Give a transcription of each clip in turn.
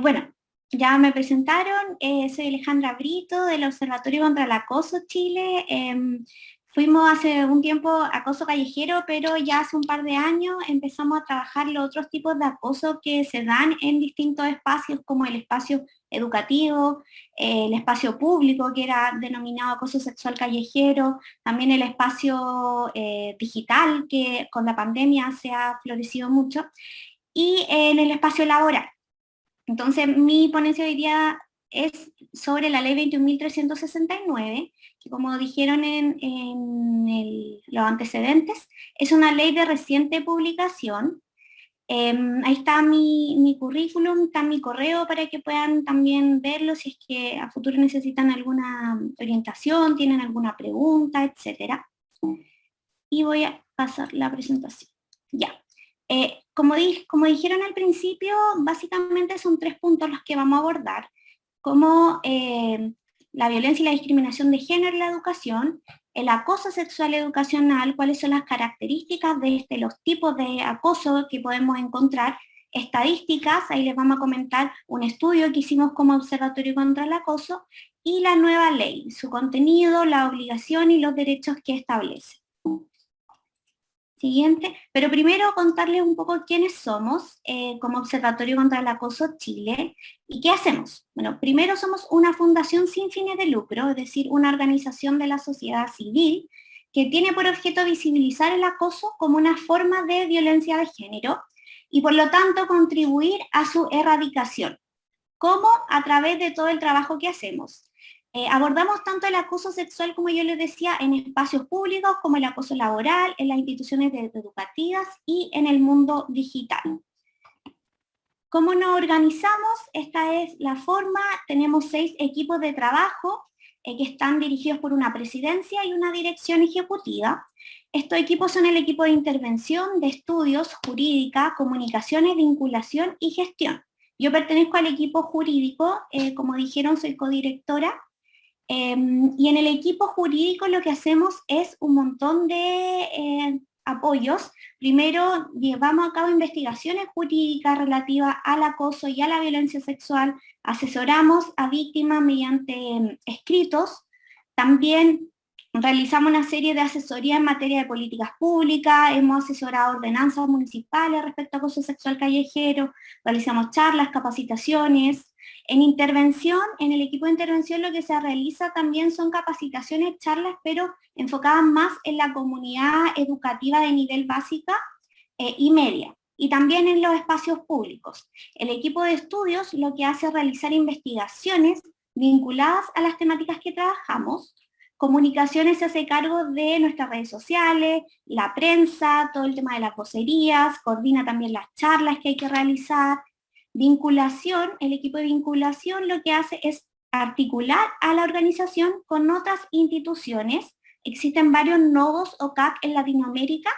Bueno, ya me presentaron, soy Alejandra Brito del Observatorio contra el Acoso Chile. Fuimos hace un tiempo acoso callejero, pero ya hace un par de años empezamos a trabajar los otros tipos de acoso que se dan en distintos espacios, como el espacio educativo, el espacio público, que era denominado acoso sexual callejero, también el espacio digital, que con la pandemia se ha florecido mucho, y en el espacio laboral. Entonces, mi ponencia hoy día es sobre la ley 21.369, que como dijeron en los antecedentes, es una ley de reciente publicación. Ahí está mi currículum, está mi correo para que puedan también verlo si es que a futuro necesitan alguna orientación, tienen alguna pregunta, etcétera. Y voy a pasar la presentación. Ya. Como dijeron al principio, básicamente son 3 puntos los que vamos a abordar, como la violencia y la discriminación de género en la educación, el acoso sexual educacional, cuáles son las características de los tipos de acoso que podemos encontrar, estadísticas, ahí les vamos a comentar un estudio que hicimos como Observatorio contra el Acoso, y la nueva ley, su contenido, la obligación y los derechos que establece. Siguiente, pero primero contarles un poco quiénes somos como Observatorio contra el Acoso Chile y qué hacemos. Bueno, primero somos una fundación sin fines de lucro, es decir, una organización de la sociedad civil que tiene por objeto visibilizar el acoso como una forma de violencia de género y por lo tanto contribuir a su erradicación. ¿Cómo? A través de todo el trabajo que hacemos. Abordamos tanto el acoso sexual, como yo les decía, en espacios públicos, como el acoso laboral, en las instituciones educativas y en el mundo digital. ¿Cómo nos organizamos? Esta es la forma. Tenemos 6 equipos de trabajo que están dirigidos por una presidencia y una dirección ejecutiva. Estos equipos son el equipo de intervención, de estudios, jurídica, comunicaciones, vinculación y gestión. Yo pertenezco al equipo jurídico, como dijeron, soy codirectora. Y en el equipo jurídico lo que hacemos es un montón de apoyos. Primero, llevamos a cabo investigaciones jurídicas relativas al acoso y a la violencia sexual. Asesoramos a víctimas mediante escritos. También realizamos una serie de asesorías en materia de políticas públicas. Hemos asesorado ordenanzas municipales respecto a acoso sexual callejero. Realizamos charlas, capacitaciones. En intervención, en el equipo de intervención lo que se realiza también son capacitaciones, charlas, pero enfocadas más en la comunidad educativa de nivel básica y media, y también en los espacios públicos. El equipo de estudios lo que hace es realizar investigaciones vinculadas a las temáticas que trabajamos. Comunicaciones se hace cargo de nuestras redes sociales, la prensa, todo el tema de las vocerías, coordina también las charlas que hay que realizar. Vinculación, el equipo de vinculación lo que hace es articular a la organización con otras instituciones. Existen varios nodos o CAC en Latinoamérica,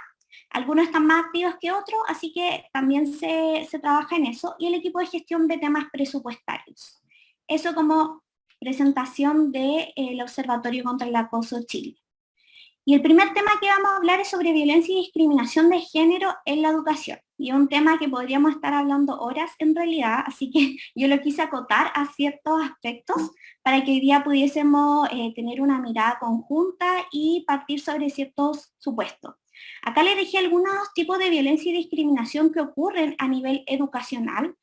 algunos están más activos que otros, así que también se trabaja en eso. Y el equipo de gestión de temas presupuestarios. Eso como presentación del Observatorio contra el Acoso Chile. Y el primer tema que vamos a hablar es sobre violencia y discriminación de género en la educación. Y es un tema que podríamos estar hablando horas en realidad, así que yo lo quise acotar a ciertos aspectos para que hoy día pudiésemos tener una mirada conjunta y partir sobre ciertos supuestos. Acá les dejé algunos tipos de violencia y discriminación que ocurren a nivel educacional.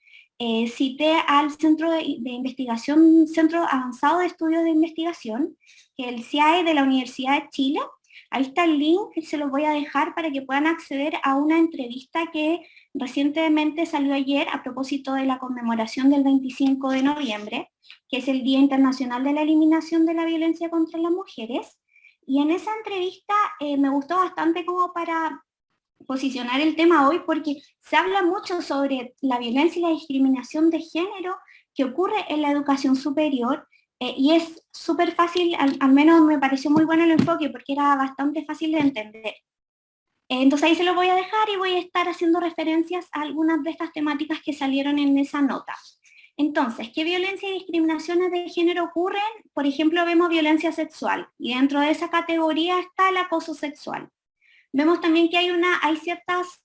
Cité al Centro de Investigación, Centro Avanzado de Estudios de Investigación, que es el CIAE de la Universidad de Chile. Ahí está el link, se los voy a dejar para que puedan acceder a una entrevista que recientemente salió ayer a propósito de la conmemoración del 25 de noviembre, que es el Día Internacional de la Eliminación de la Violencia contra las Mujeres. Y en esa entrevista me gustó bastante como para posicionar el tema hoy, porque se habla mucho sobre la violencia y la discriminación de género que ocurre en la educación superior, y es súper fácil, al menos me pareció muy bueno el enfoque porque era bastante fácil de entender. Entonces ahí se lo voy a dejar y voy a estar haciendo referencias a algunas de estas temáticas que salieron en esa nota. Entonces, ¿qué violencia y discriminaciones de género ocurren? Por ejemplo, vemos violencia sexual y dentro de esa categoría está el acoso sexual. Vemos también que hay ciertas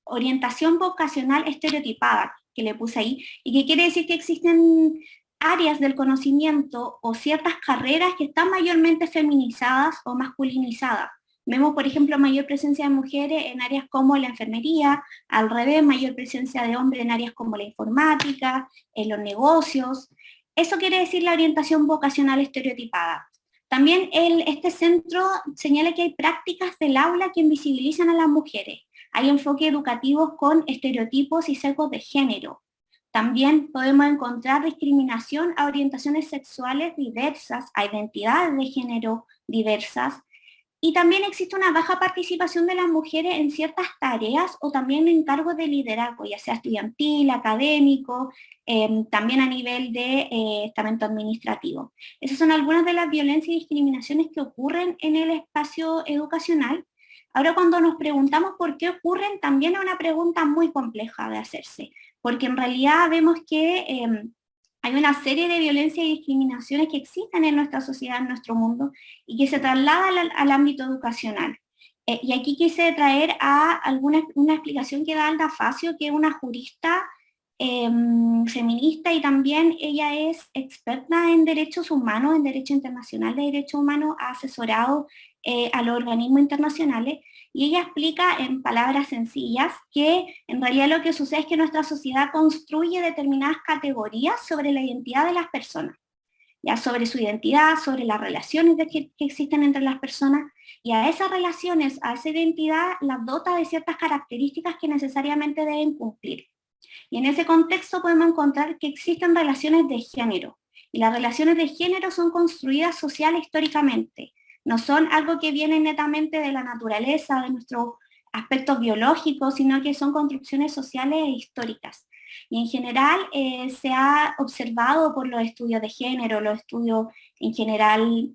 orientación vocacional estereotipada, que le puse ahí, y que quiere decir que existen áreas del conocimiento o ciertas carreras que están mayormente feminizadas o masculinizadas. Vemos, por ejemplo, mayor presencia de mujeres en áreas como la enfermería, al revés, mayor presencia de hombres en áreas como la informática, en los negocios. Eso quiere decir la orientación vocacional estereotipada. También este centro señala que hay prácticas del aula que invisibilizan a las mujeres. Hay enfoques educativos con estereotipos y sesgos de género. También podemos encontrar discriminación a orientaciones sexuales diversas, a identidades de género diversas, y también existe una baja participación de las mujeres en ciertas tareas o también en cargos de liderazgo, ya sea estudiantil, académico, también a nivel de estamento administrativo. Esas son algunas de las violencias y discriminaciones que ocurren en el espacio educacional. Ahora, cuando nos preguntamos por qué ocurren, también es una pregunta muy compleja de hacerse, porque en realidad vemos que hay una serie de violencias y discriminaciones que existen en nuestra sociedad, en nuestro mundo, y que se traslada al ámbito educacional. Y aquí quise traer una explicación que da Alda Facio, que es una jurista feminista, y también ella es experta en derechos humanos, en derecho internacional de derechos humanos, ha asesorado a los organismos internacionales, y ella explica en palabras sencillas que en realidad lo que sucede es que nuestra sociedad construye determinadas categorías sobre la identidad de las personas, ya sobre su identidad, sobre las relaciones que existen entre las personas, y a esas relaciones, a esa identidad, las dota de ciertas características que necesariamente deben cumplir. Y en ese contexto podemos encontrar que existen relaciones de género, y las relaciones de género son construidas social e históricamente, no son algo que viene netamente de la naturaleza, de nuestros aspectos biológicos, sino que son construcciones sociales e históricas. Y en general se ha observado por los estudios de género, los estudios en general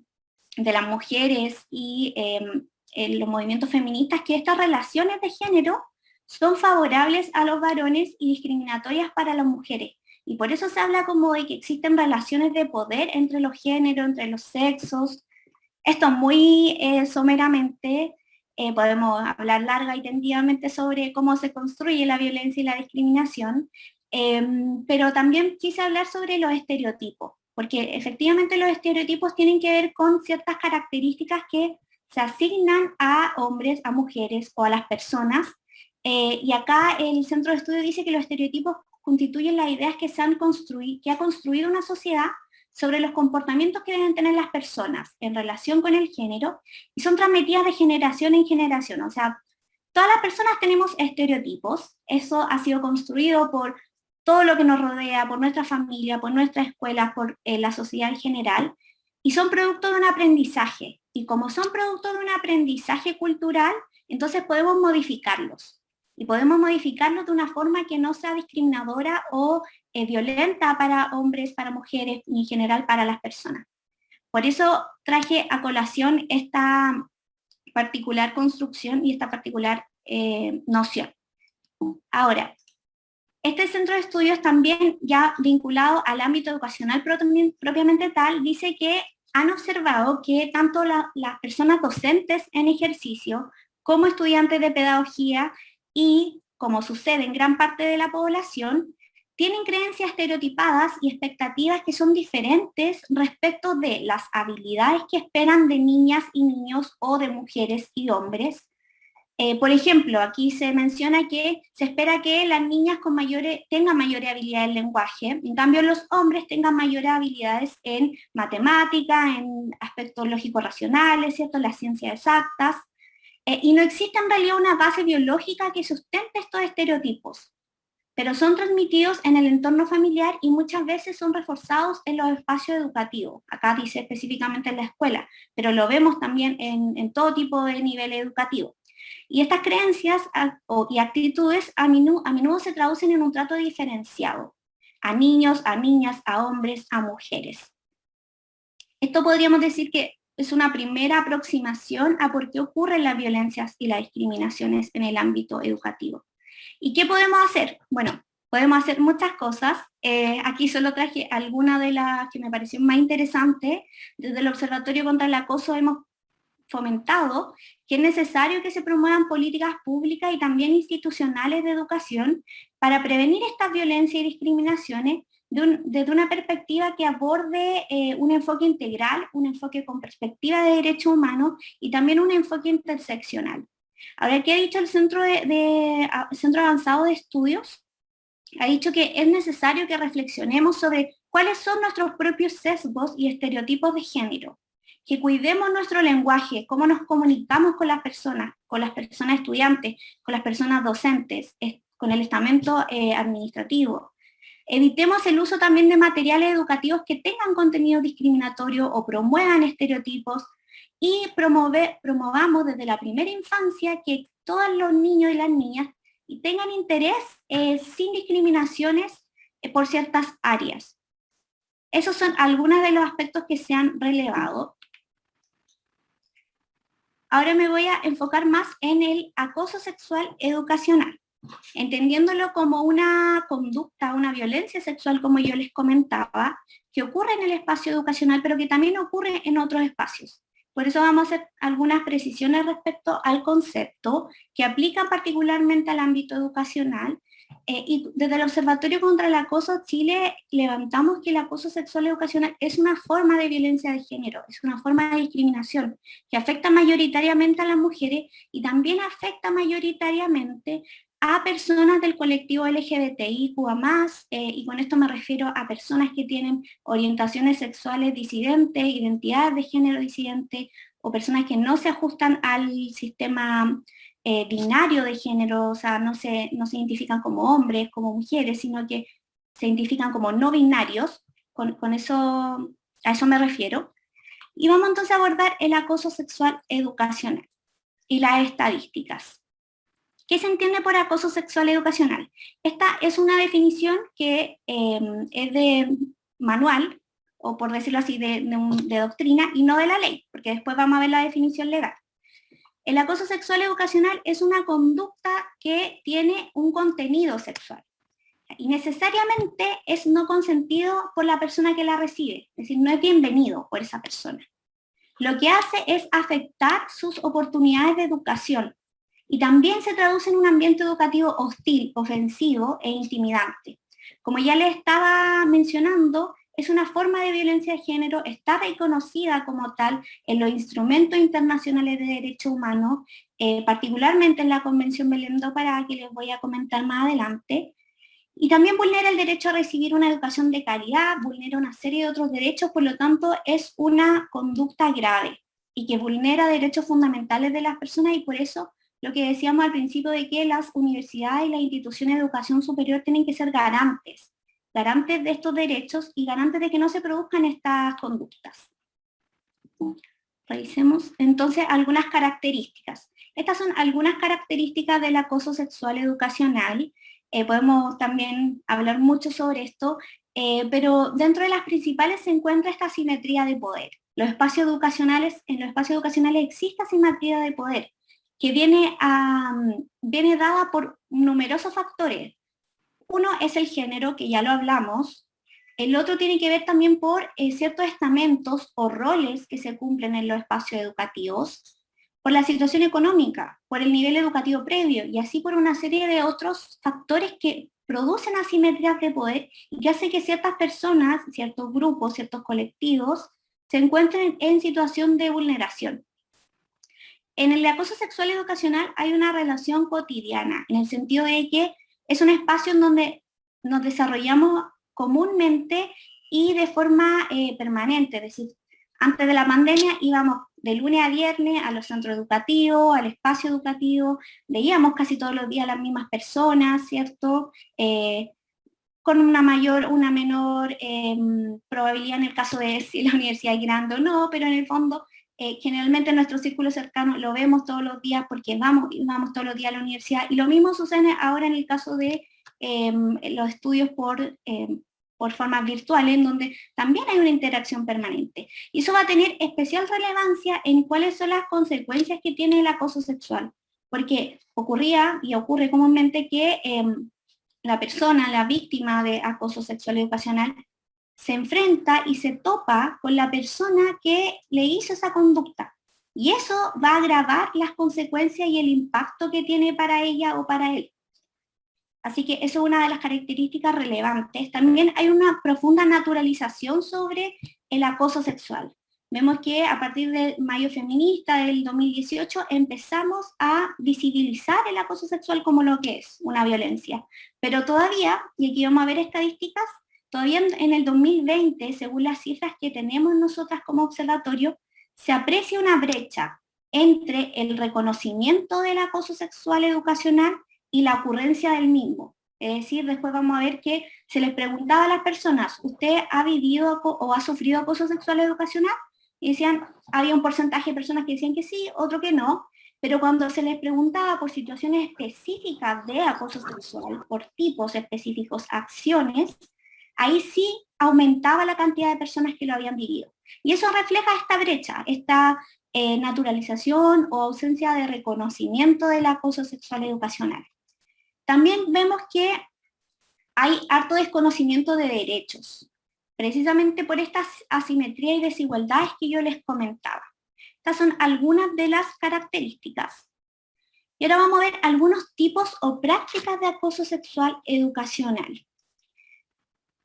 de las mujeres y en los movimientos feministas, que estas relaciones de género son favorables a los varones y discriminatorias para las mujeres. Y por eso se habla como de que existen relaciones de poder entre los géneros, entre los sexos. Esto muy someramente, podemos hablar larga y tendidamente sobre cómo se construye la violencia y la discriminación, pero también quise hablar sobre los estereotipos, porque efectivamente los estereotipos tienen que ver con ciertas características que se asignan a hombres, a mujeres o a las personas, y acá el centro de estudio dice que los estereotipos constituyen las ideas que ha construido una sociedad sobre los comportamientos que deben tener las personas en relación con el género, y son transmitidas de generación en generación. O sea, todas las personas tenemos estereotipos, eso ha sido construido por todo lo que nos rodea, por nuestra familia, por nuestra escuela, por la sociedad en general, y son producto de un aprendizaje. Y como son producto de un aprendizaje cultural, entonces podemos modificarlos. Y podemos modificarlos de una forma que no sea discriminadora o violenta para hombres, para mujeres y en general para las personas. Por eso traje a colación esta particular construcción y esta particular noción. Ahora, este centro de estudios también ya vinculado al ámbito educacional propiamente tal, dice que han observado que tanto las personas docentes en ejercicio como estudiantes de pedagogía y, como sucede en gran parte de la población, tienen creencias estereotipadas y expectativas que son diferentes respecto de las habilidades que esperan de niñas y niños o de mujeres y hombres. Por ejemplo, aquí se menciona que se espera que las niñas tengan mayores habilidades en lenguaje, en cambio los hombres tengan mayores habilidades en matemática, en aspectos lógico-racionales, ¿cierto?, las ciencias exactas, y no existe en realidad una base biológica que sustente estos estereotipos, pero son transmitidos en el entorno familiar y muchas veces son reforzados en los espacios educativos. Acá dice específicamente en la escuela, pero lo vemos también en todo tipo de nivel educativo. Y estas creencias y actitudes a menudo se traducen en un trato diferenciado, a niños, a niñas, a hombres, a mujeres. Esto podríamos decir que es una primera aproximación a por qué ocurren las violencias y las discriminaciones en el ámbito educativo. ¿Y qué podemos hacer? Bueno, podemos hacer muchas cosas. Aquí solo traje algunas de las que me parecieron más interesantes. Desde el Observatorio contra el Acoso hemos fomentado que es necesario que se promuevan políticas públicas y también institucionales de educación para prevenir estas violencias y discriminaciones desde una perspectiva que aborde un enfoque integral, un enfoque con perspectiva de derechos humanos y también un enfoque interseccional. Ahora, ¿qué ha dicho el Centro Avanzado de Estudios? Ha dicho que es necesario que reflexionemos sobre cuáles son nuestros propios sesgos y estereotipos de género, que cuidemos nuestro lenguaje, cómo nos comunicamos con las personas estudiantes, con las personas docentes, con el estamento administrativo. Evitemos el uso también de materiales educativos que tengan contenido discriminatorio o promuevan estereotipos y promovamos desde la primera infancia que todos los niños y las niñas tengan interés sin discriminaciones por ciertas áreas. Esos son algunos de los aspectos que se han relevado. Ahora me voy a enfocar más en el acoso sexual educacional, entendiéndolo como una conducta, una violencia sexual, como yo les comentaba, que ocurre en el espacio educacional, pero que también ocurre en otros espacios. Por eso vamos a hacer algunas precisiones respecto al concepto que aplican particularmente al ámbito educacional. Y desde el Observatorio contra el Acoso Chile levantamos que el acoso sexual educacional es una forma de violencia de género, es una forma de discriminación que afecta mayoritariamente a las mujeres y también afecta mayoritariamente a personas del colectivo LGBTIQA+, y con esto me refiero a personas que tienen orientaciones sexuales disidentes, identidades de género disidente, o personas que no se ajustan al sistema binario de género, o sea, no se identifican como hombres, como mujeres, sino que se identifican como no binarios, a eso me refiero. Y vamos entonces a abordar el acoso sexual educacional y las estadísticas. ¿Qué se entiende por acoso sexual educacional? Esta es una definición que es de manual, o por decirlo así, de doctrina, y no de la ley, porque después vamos a ver la definición legal. El acoso sexual educacional es una conducta que tiene un contenido sexual, y necesariamente es no consentido por la persona que la recibe, es decir, no es bienvenido por esa persona. Lo que hace es afectar sus oportunidades de educación, y también se traduce en un ambiente educativo hostil, ofensivo e intimidante. Como ya les estaba mencionando, es una forma de violencia de género, está reconocida como tal en los instrumentos internacionales de derechos humanos, particularmente en la Convención Belém do Pará, que les voy a comentar más adelante, y también vulnera el derecho a recibir una educación de calidad, vulnera una serie de otros derechos, por lo tanto es una conducta grave y que vulnera derechos fundamentales de las personas, y por eso lo que decíamos al principio de que las universidades y las instituciones de educación superior tienen que ser garantes de estos derechos y garantes de que no se produzcan estas conductas. Revisemos entonces algunas características. Estas son algunas características del acoso sexual educacional. Podemos también hablar mucho sobre esto, pero dentro de las principales se encuentra esta asimetría de poder. En los espacios educacionales existe asimetría de poder, que viene dada por numerosos factores. Uno es el género, que ya lo hablamos. El otro tiene que ver también por ciertos estamentos o roles que se cumplen en los espacios educativos, por la situación económica, por el nivel educativo previo, y así por una serie de otros factores que producen asimetrías de poder y que hacen que ciertas personas, ciertos grupos, ciertos colectivos, se encuentren en situación de vulneración. En el acoso sexual educacional hay una relación cotidiana, en el sentido de que es un espacio en donde nos desarrollamos comúnmente y de forma permanente, es decir, antes de la pandemia íbamos de lunes a viernes a los centros educativos, al espacio educativo, veíamos casi todos los días las mismas personas, ¿cierto? Con una menor probabilidad en el caso de si la universidad es grande o no, pero en el fondo generalmente en nuestro círculo cercano lo vemos todos los días porque vamos todos los días a la universidad, y lo mismo sucede ahora en el caso de los estudios por formas virtuales, en donde también hay una interacción permanente. Y eso va a tener especial relevancia en cuáles son las consecuencias que tiene el acoso sexual, porque ocurría y ocurre comúnmente que la persona, la víctima de acoso sexual educacional, se enfrenta y se topa con la persona que le hizo esa conducta. Y eso va a agravar las consecuencias y el impacto que tiene para ella o para él. Así que eso es una de las características relevantes. También hay una profunda naturalización sobre el acoso sexual. Vemos que a partir del Mayo Feminista del 2018 empezamos a visibilizar el acoso sexual como lo que es, una violencia. Pero todavía, y aquí vamos a ver estadísticas, todavía en el 2020, según las cifras que tenemos nosotras como observatorio, se aprecia una brecha entre el reconocimiento del acoso sexual educacional y la ocurrencia del mismo. Es decir, después vamos a ver que se les preguntaba a las personas, ¿usted ha vivido o ha sufrido acoso sexual educacional? Y decían, había un porcentaje de personas que decían que sí, otro que no, pero cuando se les preguntaba por situaciones específicas de acoso sexual, por tipos específicos, acciones, ahí sí aumentaba la cantidad de personas que lo habían vivido. Y eso refleja esta brecha, esta naturalización o ausencia de reconocimiento del acoso sexual educacional. También vemos que hay harto desconocimiento de derechos, precisamente por estas asimetrías y desigualdades que yo les comentaba. Estas son algunas de las características. Y ahora vamos a ver algunos tipos o prácticas de acoso sexual educacional.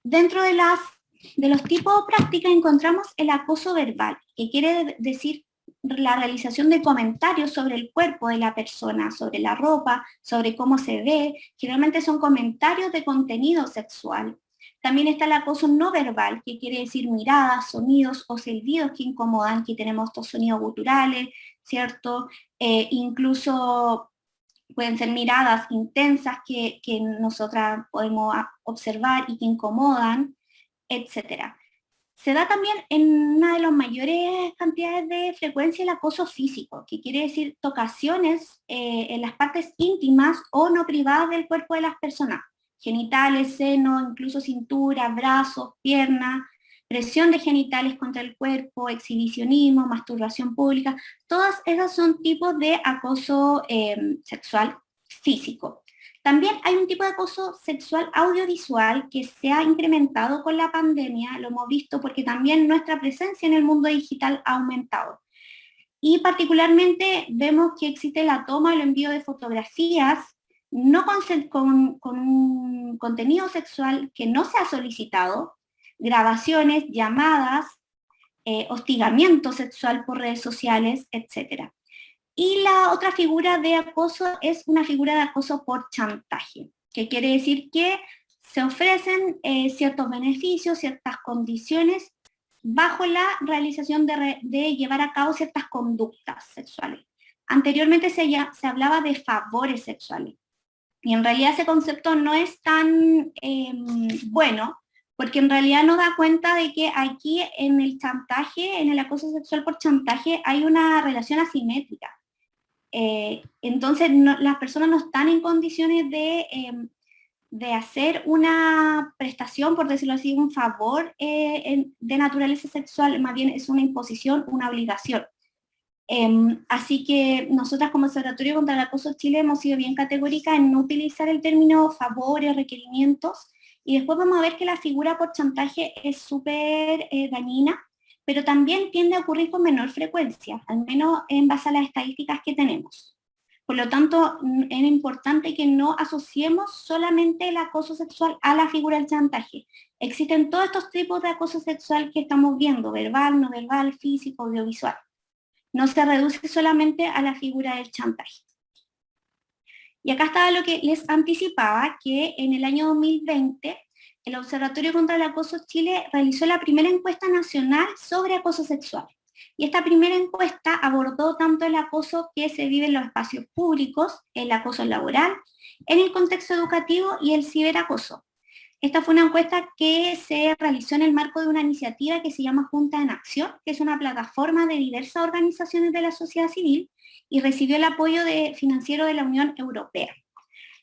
Dentro de los tipos o prácticas encontramos el acoso verbal, que quiere decir la realización de comentarios sobre el cuerpo de la persona, sobre la ropa, sobre cómo se ve. Generalmente son comentarios de contenido sexual. También está el acoso no verbal, que quiere decir miradas, sonidos o silbidos que incomodan, que tenemos estos sonidos guturales, ¿cierto? Incluso pueden ser miradas intensas que nosotras podemos observar y que incomodan, etc. Se da también en una de las mayores cantidades de frecuencia el acoso físico, que quiere decir tocaciones en las partes íntimas o no privadas del cuerpo de las personas, genitales, seno, incluso cintura, brazos, piernas, presión de genitales contra el cuerpo, exhibicionismo, masturbación pública, todas esas son tipos de acoso sexual físico. También hay un tipo de acoso sexual audiovisual que se ha incrementado con la pandemia, lo hemos visto porque también nuestra presencia en el mundo digital ha aumentado. Y particularmente vemos que existe la toma y el envío de fotografías no con un contenido sexual que no se ha solicitado, grabaciones, llamadas, hostigamiento sexual por redes sociales, etc. Y la otra figura de acoso es una figura de acoso por chantaje, que quiere decir que se ofrecen ciertos beneficios, ciertas condiciones, bajo la realización de llevar a cabo ciertas conductas sexuales. Anteriormente se hablaba de favores sexuales, y en realidad ese concepto no es tan bueno, porque en realidad no da cuenta de que aquí en el chantaje, en el acoso sexual por chantaje, hay una relación asimétrica. Entonces las personas no están en condiciones de hacer una prestación, por decirlo así, un favor de naturaleza sexual, más bien es una imposición, una obligación. Así que nosotras como Observatorio contra el Acoso Chile hemos sido bien categóricas en no utilizar el término favores, requerimientos, y después vamos a ver que la figura por chantaje es súper dañina, pero también tiende a ocurrir con menor frecuencia, al menos en base a las estadísticas que tenemos. Por lo tanto, es importante que no asociemos solamente el acoso sexual a la figura del chantaje. Existen todos estos tipos de acoso sexual que estamos viendo, verbal, no verbal, físico, audiovisual. No se reduce solamente a la figura del chantaje. Y acá estaba lo que les anticipaba, que en el año 2020 el Observatorio contra el Acoso Chile realizó la primera encuesta nacional sobre acoso sexual. Y esta primera encuesta abordó tanto el acoso que se vive en los espacios públicos, el acoso laboral, en el contexto educativo y el ciberacoso. Esta fue una encuesta que se realizó en el marco de una iniciativa que se llama Junta en Acción, que es una plataforma de diversas organizaciones de la sociedad civil y recibió el apoyo financiero de la Unión Europea.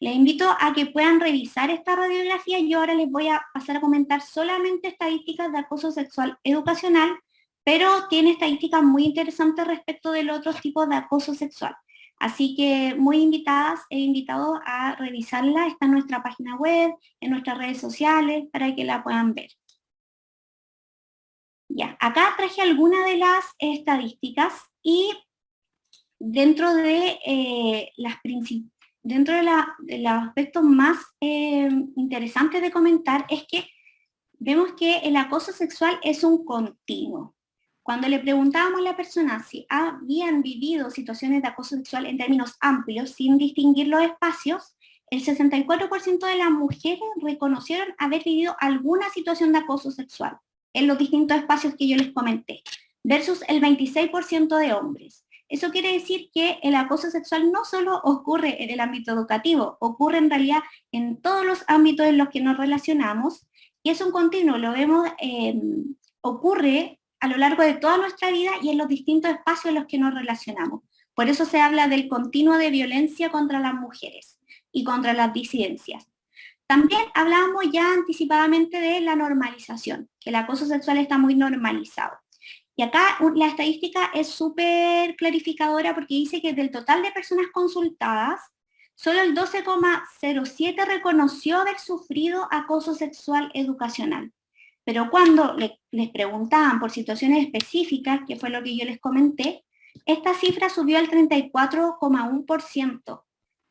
Les invito a que puedan revisar esta radiografía. Yo ahora les voy a pasar a comentar solamente estadísticas de acoso sexual educacional, pero tiene estadísticas muy interesantes respecto de los otros tipos de acoso sexual. Así que muy invitadas e invitados a revisarla. Está en nuestra página web, en nuestras redes sociales, para que la puedan ver. Ya, acá traje algunas de las estadísticas y dentro de, dentro de los aspectos más interesantes de comentar es que vemos que el acoso sexual es un continuo. Cuando le preguntábamos a la persona si habían vivido situaciones de acoso sexual en términos amplios, sin distinguir los espacios, el 64% de las mujeres reconocieron haber vivido alguna situación de acoso sexual en los distintos espacios que yo les comenté, versus el 26% de hombres. Eso quiere decir que el acoso sexual no solo ocurre en el ámbito educativo, ocurre en realidad en todos los ámbitos en los que nos relacionamos, y es un continuo, lo vemos, ocurre a lo largo de toda nuestra vida y en los distintos espacios en los que nos relacionamos. Por eso se habla del continuo de violencia contra las mujeres y contra las disidencias. También hablábamos ya anticipadamente de la normalización, que el acoso sexual está muy normalizado. Y acá la estadística es súper clarificadora porque dice que del total de personas consultadas, solo el 12,07 reconoció haber sufrido acoso sexual educacional. Pero cuando les preguntaban por situaciones específicas, que fue lo que yo les comenté, esta cifra subió al 34,1%.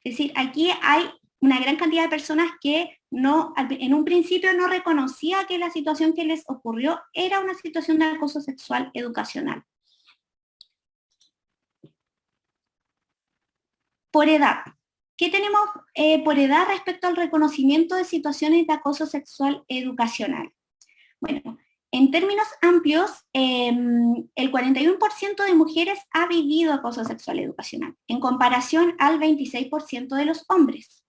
Es decir, aquí hay una gran cantidad de personas que en un principio no reconocía que la situación que les ocurrió era una situación de acoso sexual educacional. Por edad. ¿Qué tenemos por edad respecto al reconocimiento de situaciones de acoso sexual educacional? Bueno, en términos amplios, el 41% de mujeres ha vivido acoso sexual educacional, en comparación al 26% de los hombres.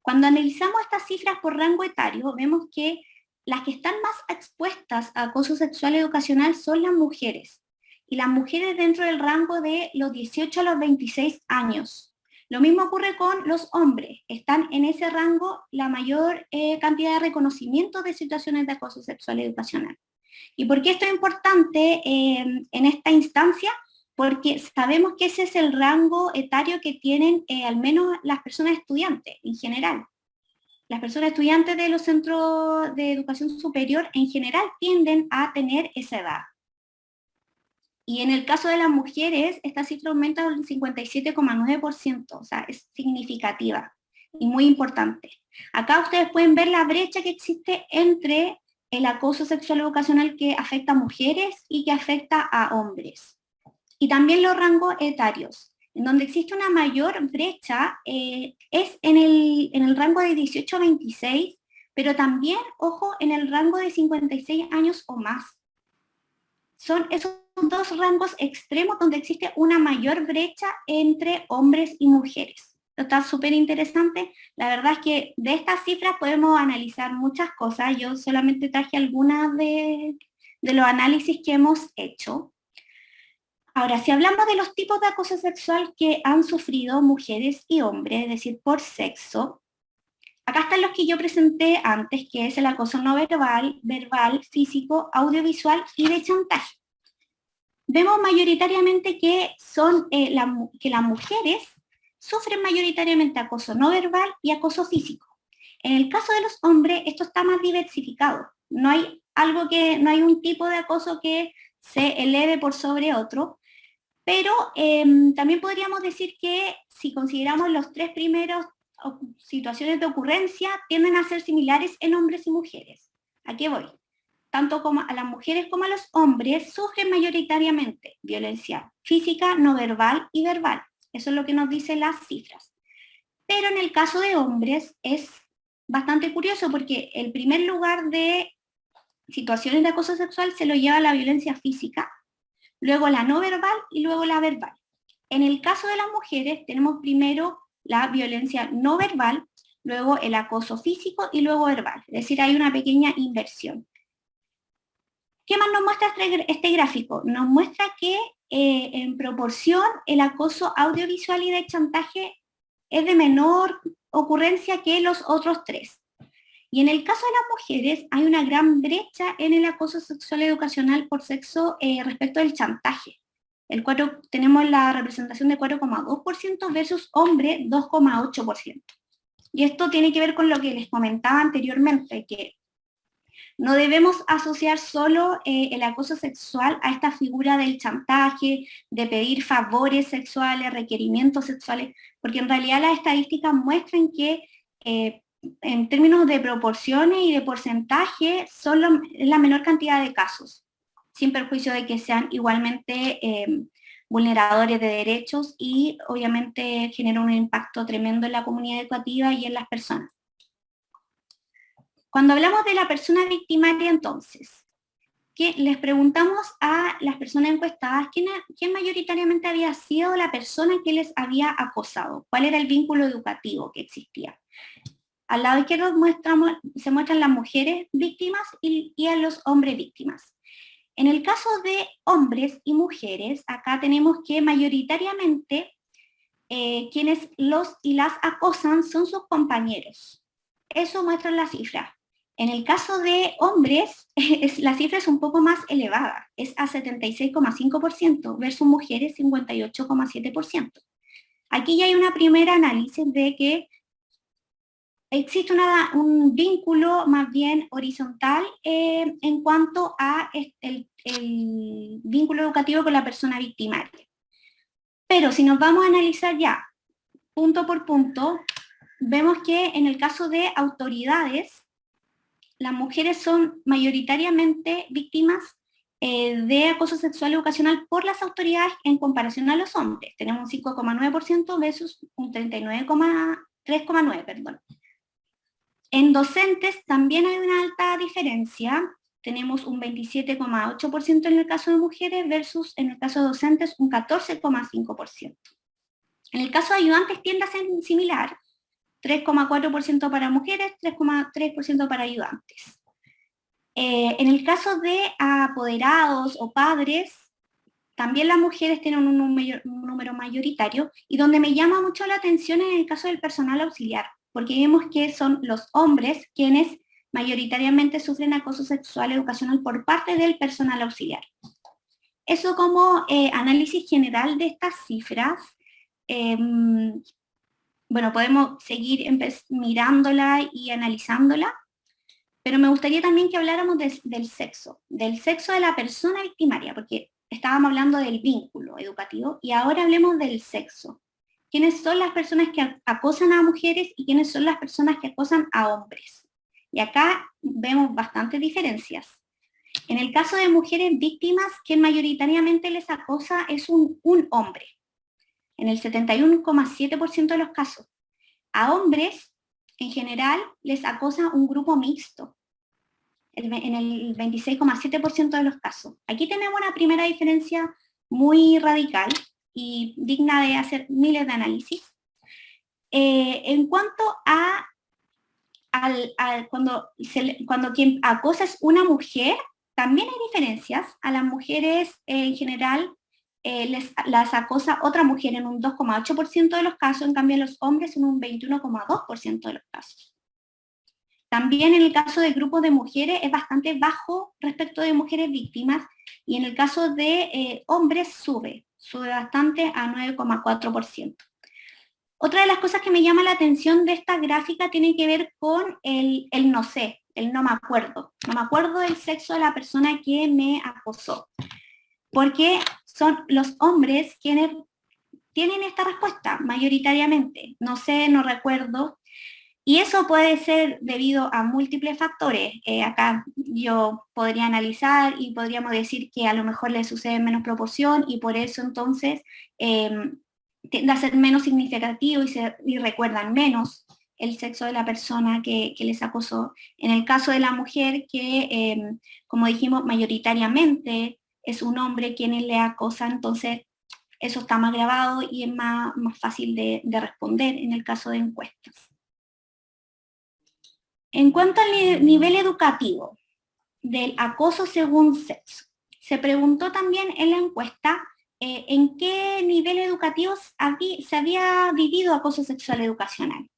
Cuando analizamos estas cifras por rango etario, vemos que las que están más expuestas a acoso sexual educacional son las mujeres, y las mujeres dentro del rango de los 18 a los 26 años. Lo mismo ocurre con los hombres, están en ese rango la mayor cantidad de reconocimiento de situaciones de acoso sexual educacional. ¿Y por qué esto es importante en esta instancia? Porque sabemos que ese es el rango etario que tienen al menos las personas estudiantes en general. Las personas estudiantes de los centros de educación superior en general tienden a tener esa edad. Y en el caso de las mujeres, esta cifra aumenta un 57,9%, o sea, es significativa y muy importante. Acá ustedes pueden ver la brecha que existe entre el acoso sexual educacional que afecta a mujeres y que afecta a hombres. Y también los rangos etarios. En donde existe una mayor brecha es en el rango de 18 a 26, pero también, ojo, en el rango de 56 años o más. Son esos dos rangos extremos donde existe una mayor brecha entre hombres y mujeres. Esto está súper interesante. La verdad es que de estas cifras podemos analizar muchas cosas. Yo solamente traje algunas de los análisis que hemos hecho. Ahora, si hablamos de los tipos de acoso sexual que han sufrido mujeres y hombres, es decir, por sexo, acá están los que yo presenté antes, que es el acoso no verbal, verbal, físico, audiovisual y de chantaje. Vemos mayoritariamente que las mujeres sufren mayoritariamente acoso no verbal y acoso físico. En el caso de los hombres, esto está más diversificado. No hay un tipo de acoso que se eleve por sobre otro, pero también podríamos decir que si consideramos los tres primeros situaciones de ocurrencia, tienden a ser similares en hombres y mujeres. ¿A qué voy? Tanto como a las mujeres como a los hombres sufren mayoritariamente violencia física, no verbal y verbal. Eso es lo que nos dicen las cifras. Pero en el caso de hombres es bastante curioso porque el primer lugar de situaciones de acoso sexual se lo lleva la violencia física, luego la no verbal y luego la verbal. En el caso de las mujeres tenemos primero la violencia no verbal, luego el acoso físico y luego verbal. Es decir, hay una pequeña inversión. ¿Qué más nos muestra este gráfico? Nos muestra que en proporción el acoso audiovisual y de chantaje es de menor ocurrencia que los otros tres. Y en el caso de las mujeres hay una gran brecha en el acoso sexual educacional por sexo respecto del chantaje. Tenemos la representación de 4,2% versus hombre 2,8%. Y esto tiene que ver con lo que les comentaba anteriormente, que No debemos asociar solo el acoso sexual a esta figura del chantaje, de pedir favores sexuales, requerimientos sexuales, porque en realidad las estadísticas muestran que en términos de proporciones y de porcentaje es la menor cantidad de casos, sin perjuicio de que sean igualmente vulneradores de derechos y obviamente generan un impacto tremendo en la comunidad educativa y en las personas. Cuando hablamos de la persona victimaria, entonces, les preguntamos a las personas encuestadas quién mayoritariamente había sido la persona que les había acosado, cuál era el vínculo educativo que existía. Al lado izquierdo se muestran las mujeres víctimas y a los hombres víctimas. En el caso de hombres y mujeres, acá tenemos que mayoritariamente quienes los y las acosan son sus compañeros. Eso muestra la cifra. En el caso de hombres, la cifra es un poco más elevada, es a 76,5% versus mujeres 58,7%. Aquí ya hay una primera análisis de que existe un vínculo más bien horizontal en cuanto a el vínculo educativo con la persona victimaria. Pero si nos vamos a analizar ya punto por punto, vemos que en el caso de autoridades, las mujeres son mayoritariamente víctimas de acoso sexual educacional por las autoridades en comparación a los hombres. Tenemos un 5,9% versus un 3,9%, perdón. En docentes también hay una alta diferencia. Tenemos un 27,8% en el caso de mujeres versus en el caso de docentes un 14,5%. En el caso de ayudantes tiende a ser similar, 3,4% para mujeres, 3,3% para ayudantes. En el caso de apoderados o padres, también las mujeres tienen un número mayoritario, y donde me llama mucho la atención en el caso del personal auxiliar, porque vemos que son los hombres quienes mayoritariamente sufren acoso sexual educacional por parte del personal auxiliar. Eso como análisis general de estas cifras. Bueno, podemos seguir mirándola y analizándola, pero me gustaría también que habláramos del sexo de la persona victimaria, porque estábamos hablando del vínculo educativo, y ahora hablemos del sexo. ¿Quiénes son las personas que acosan a mujeres y quiénes son las personas que acosan a hombres? Y acá vemos bastantes diferencias. En el caso de mujeres víctimas, quien mayoritariamente les acosa es un hombre, en el 71,7% de los casos. A hombres, en general, les acosa un grupo mixto, en el 26,7% de los casos. Aquí tenemos una primera diferencia muy radical y digna de hacer miles de análisis. En cuanto a cuando quien acosa es una mujer, también hay diferencias. A las mujeres en general las acosa otra mujer en un 2,8% de los casos, en cambio a los hombres en un 21,2% de los casos. También en el caso de grupos de mujeres es bastante bajo respecto de mujeres víctimas, y en el caso de hombres sube bastante a 9,4%. Otra de las cosas que me llama la atención de esta gráfica tiene que ver con el no sé, el no me acuerdo. No me acuerdo del sexo de la persona que me acosó. Porque son los hombres quienes tienen esta respuesta, mayoritariamente. No sé, no recuerdo. Y eso puede ser debido a múltiples factores. Acá yo podría analizar y podríamos decir que a lo mejor le sucede en menos proporción y por eso entonces tiende a ser menos significativo y recuerdan menos el sexo de la persona que les acosó. En el caso de la mujer que, como dijimos, mayoritariamente es un hombre quien le acosa, entonces eso está más grabado y es más fácil de responder en el caso de encuestas. En cuanto al nivel educativo del acoso según sexo, se preguntó también en la encuesta en qué nivel educativo se había vivido acoso sexual educacional.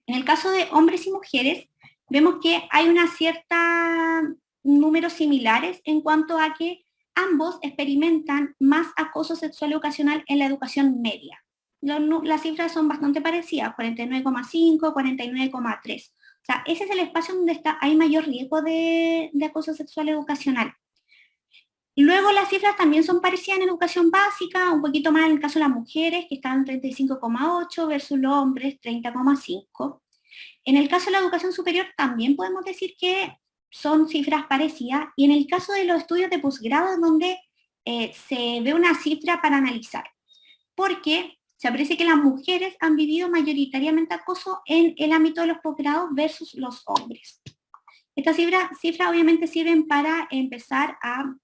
En el caso de hombres y mujeres, vemos que hay una cierta números similares en cuanto a que ambos experimentan más acoso sexual educacional en la educación media. Las cifras son bastante parecidas, 49,5, 49,3. O sea, ese es el espacio donde hay mayor riesgo de acoso sexual educacional. Luego las cifras también son parecidas en educación básica, un poquito más en el caso de las mujeres, que están 35,8 versus los hombres 30,5. En el caso de la educación superior también podemos decir que son cifras parecidas, y en el caso de los estudios de posgrado es donde se ve una cifra para analizar, porque se parece que las mujeres han vivido mayoritariamente acoso en el ámbito de los posgrados versus los hombres. Estas cifras obviamente sirven para empezar a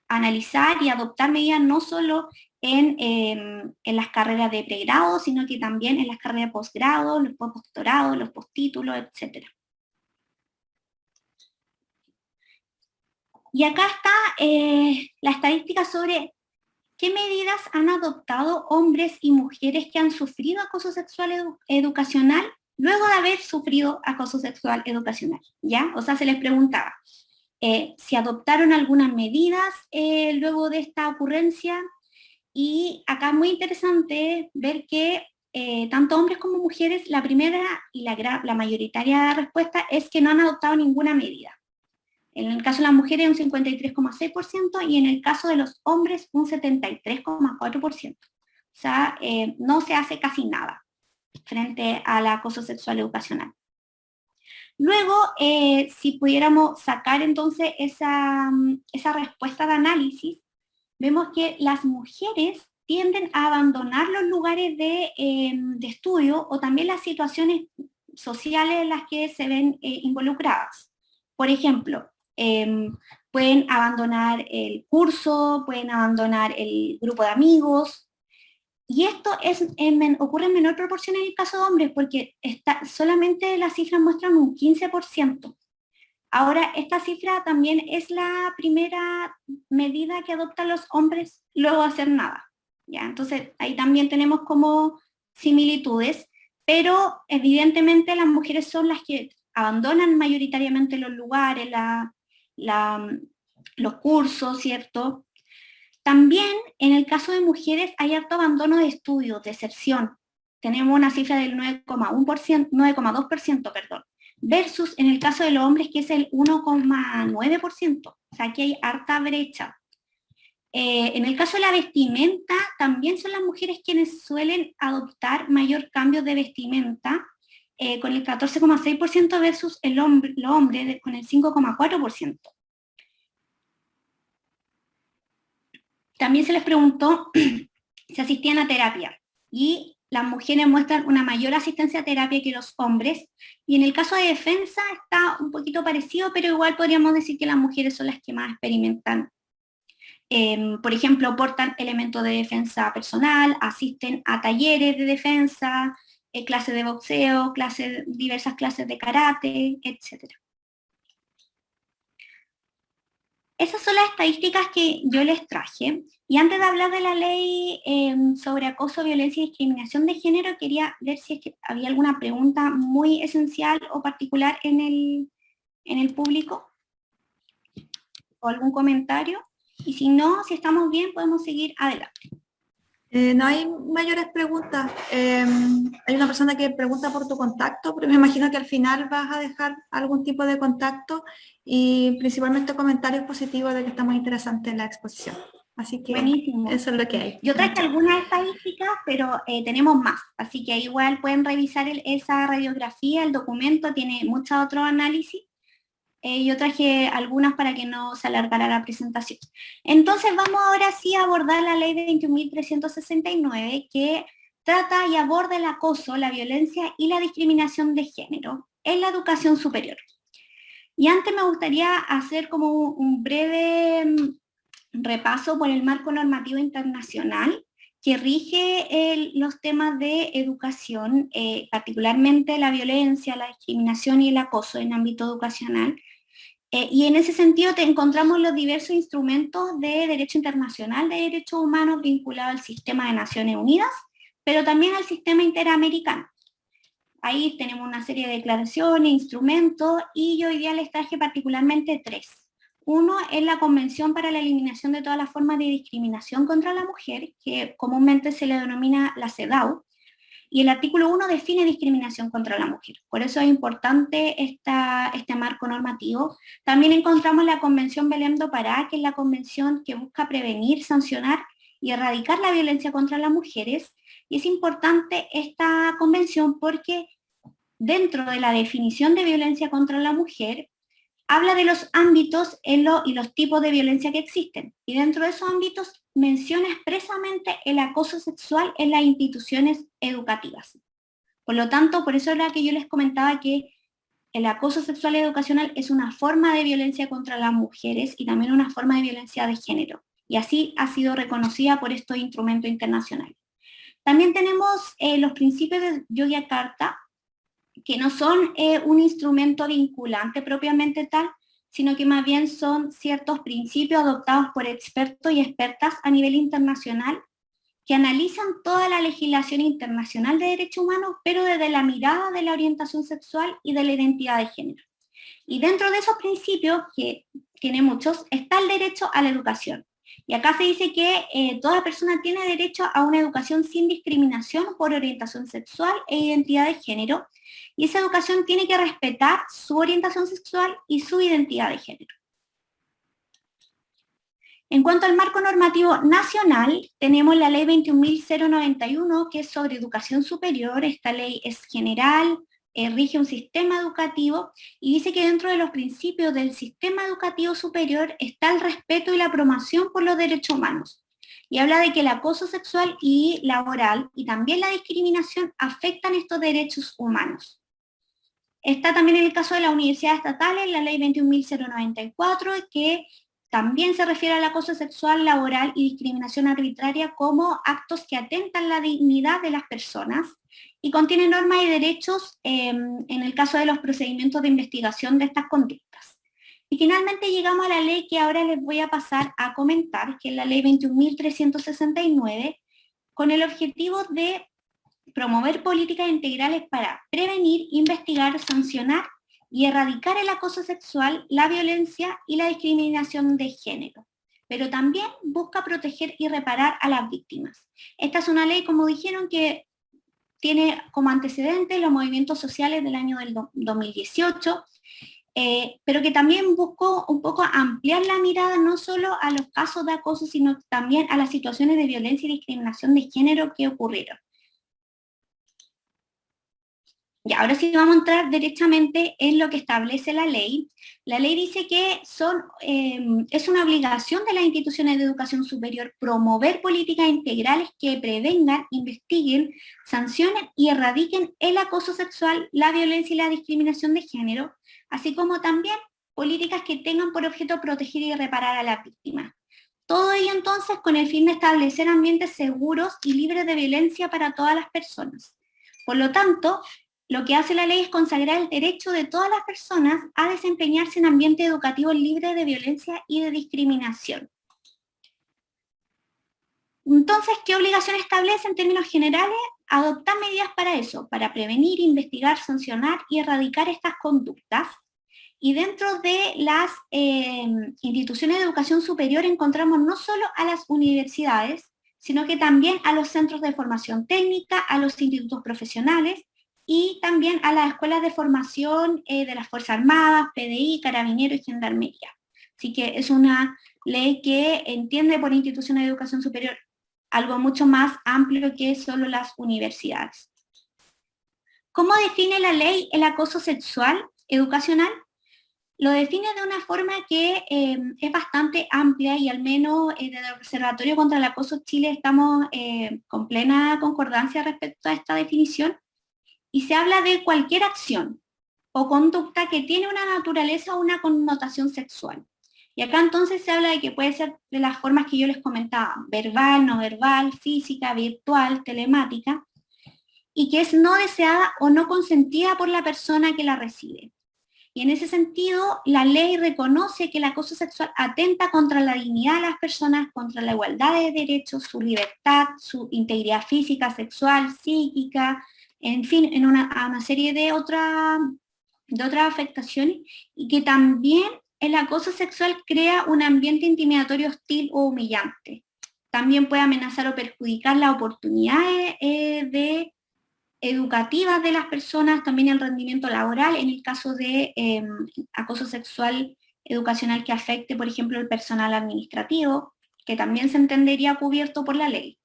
analizar y adoptar medidas no solo en las carreras de pregrado, sino que también en las carreras de posgrado, los postdoctorados, los postítulos, etc. Y acá está la estadística sobre qué medidas han adoptado hombres y mujeres que han sufrido acoso sexual educacional luego de haber sufrido acoso sexual educacional, ¿ya? O sea, se les preguntaba si adoptaron algunas medidas luego de esta ocurrencia, y acá es muy interesante ver que tanto hombres como mujeres, la primera y la mayoritaria respuesta es que no han adoptado ninguna medida. En el caso de las mujeres un 53,6% y en el caso de los hombres un 73,4%. O sea, no se hace casi nada frente al acoso sexual educacional. Luego, si pudiéramos sacar entonces esa respuesta de análisis, vemos que las mujeres tienden a abandonar los lugares de estudio o también las situaciones sociales en las que se ven involucradas. Por ejemplo, pueden abandonar el curso, pueden abandonar el grupo de amigos, y esto ocurre en menor proporción en el caso de hombres, porque solamente las cifras muestran un 15%. Ahora, esta cifra también es la primera medida que adoptan los hombres luego de hacer nada, ¿ya? Entonces, ahí también tenemos como similitudes, pero evidentemente las mujeres son las que abandonan mayoritariamente los lugares, los cursos, ¿cierto? También en el caso de mujeres hay harto abandono de estudios, deserción. Tenemos una cifra del 9,1%, 9,2%, perdón, versus en el caso de los hombres que es el 1,9%. O sea, aquí hay harta brecha. En el caso de la vestimenta, también son las mujeres quienes suelen adoptar mayor cambio de vestimenta, con el 14,6% versus los hombres con el 5,4%. También se les preguntó si asistían a terapia, y las mujeres muestran una mayor asistencia a terapia que los hombres, y en el caso de defensa está un poquito parecido, pero igual podríamos decir que las mujeres son las que más experimentan. Por ejemplo, aportan elementos de defensa personal, asisten a talleres de defensa, clases de boxeo, diversas clases de karate, etc. Esas son las estadísticas que yo les traje. Y antes de hablar de la ley sobre acoso, violencia y discriminación de género, quería ver si es que había alguna pregunta muy esencial o particular en el público, o algún comentario. Y si no, si estamos bien, podemos seguir adelante. No hay mayores preguntas. Hay una persona que pregunta por tu contacto, pero me imagino que al final vas a dejar algún tipo de contacto y principalmente comentarios positivos de que está muy interesante la exposición. Así que buenísimo. Eso es lo que hay. Yo traje algunas estadísticas, pero tenemos más, así que igual pueden revisar esa radiografía, el documento tiene muchos otros análisis. Yo traje algunas para que no se alargara la presentación. Entonces vamos ahora sí a abordar la ley de 21.369, que trata y aborda el acoso, la violencia y la discriminación de género en la educación superior. Y antes me gustaría hacer como un breve repaso por el marco normativo internacional que rige los temas de educación, particularmente la violencia, la discriminación y el acoso en ámbito educacional. Y en ese sentido encontramos los diversos instrumentos de derecho internacional de derechos humanos vinculados al sistema de Naciones Unidas, pero también al sistema interamericano. Ahí tenemos una serie de declaraciones, instrumentos, y yo hoy día les traje particularmente tres. Uno es la Convención para la Eliminación de todas las formas de discriminación contra la mujer, que comúnmente se le denomina la CEDAW, y el artículo 1 define discriminación contra la mujer. Por eso es importante este marco normativo. También encontramos la Convención Belém do Pará, que es la convención que busca prevenir, sancionar y erradicar la violencia contra las mujeres. Y es importante esta convención porque dentro de la definición de violencia contra la mujer, habla de los ámbitos y los tipos de violencia que existen. Y dentro de esos ámbitos menciona expresamente el acoso sexual en las instituciones educativas. Por lo tanto, por eso era que yo les comentaba que el acoso sexual educacional es una forma de violencia contra las mujeres y también una forma de violencia de género. Y así ha sido reconocida por estos instrumentos internacionales. También tenemos los principios de Yogyakarta, que no son un instrumento vinculante propiamente tal, sino que más bien son ciertos principios adoptados por expertos y expertas a nivel internacional que analizan toda la legislación internacional de derechos humanos, pero desde la mirada de la orientación sexual y de la identidad de género. Y dentro de esos principios, que tiene muchos, está el derecho a la educación. Y acá se dice que toda persona tiene derecho a una educación sin discriminación por orientación sexual e identidad de género, y esa educación tiene que respetar su orientación sexual y su identidad de género. En cuanto al marco normativo nacional, tenemos la ley 21.091, que es sobre educación superior. Esta ley es general, rige un sistema educativo y dice que dentro de los principios del sistema educativo superior está el respeto y la promoción por los derechos humanos. Y habla de que el acoso sexual y laboral y también la discriminación afectan estos derechos humanos. Está también en el caso de las universidades estatales, la ley 21.094, que también se refiere al acoso sexual, laboral y discriminación arbitraria como actos que atentan la dignidad de las personas y contiene normas y derechos en el caso de los procedimientos de investigación de estas conductas. Y finalmente llegamos a la ley que ahora les voy a pasar a comentar, que es la ley 21.369, con el objetivo de promover políticas integrales para prevenir, investigar, sancionar y erradicar el acoso sexual, la violencia y la discriminación de género. Pero también busca proteger y reparar a las víctimas. Esta es una ley, como dijeron, que tiene como antecedentes los movimientos sociales del año del 2018, pero que también buscó un poco ampliar la mirada no solo a los casos de acoso, sino también a las situaciones de violencia y discriminación de género que ocurrieron. Y ahora sí vamos a entrar directamente en lo que establece la ley. La ley dice que es una obligación de las instituciones de educación superior promover políticas integrales que prevengan, investiguen, sancionen y erradiquen el acoso sexual, la violencia y la discriminación de género, así como también políticas que tengan por objeto proteger y reparar a las víctimas. Todo ello entonces con el fin de establecer ambientes seguros y libres de violencia para todas las personas. Por lo tanto, lo que hace la ley es consagrar el derecho de todas las personas a desempeñarse en ambientes educativos libres de violencia y de discriminación. Entonces, ¿qué obligación establece en términos generales? Adoptar medidas para eso, para prevenir, investigar, sancionar y erradicar estas conductas. Y dentro de las instituciones de educación superior encontramos no solo a las universidades, sino que también a los centros de formación técnica, a los institutos profesionales, y también a las escuelas de formación de las Fuerzas Armadas, PDI, Carabineros y Gendarmería. Así que es una ley que entiende por instituciones de educación superior algo mucho más amplio que solo las universidades. ¿Cómo define la ley el acoso sexual educacional? Lo define de una forma que es bastante amplia y al menos desde el Observatorio contra el Acoso Chile estamos con plena concordancia respecto a esta definición. Y se habla de cualquier acción o conducta que tiene una naturaleza o una connotación sexual. Y acá entonces se habla de que puede ser de las formas que yo les comentaba, verbal, no verbal, física, virtual, telemática, y que es no deseada o no consentida por la persona que la recibe. Y en ese sentido, la ley reconoce que el acoso sexual atenta contra la dignidad de las personas, contra la igualdad de derechos, su libertad, su integridad física, sexual, psíquica, en fin, en una serie de otras afectaciones, y que también el acoso sexual crea un ambiente intimidatorio hostil o humillante. También puede amenazar o perjudicar las oportunidades de educativas de las personas, también el rendimiento laboral en el caso de acoso sexual educacional que afecte, por ejemplo, el personal administrativo, que también se entendería cubierto por la ley.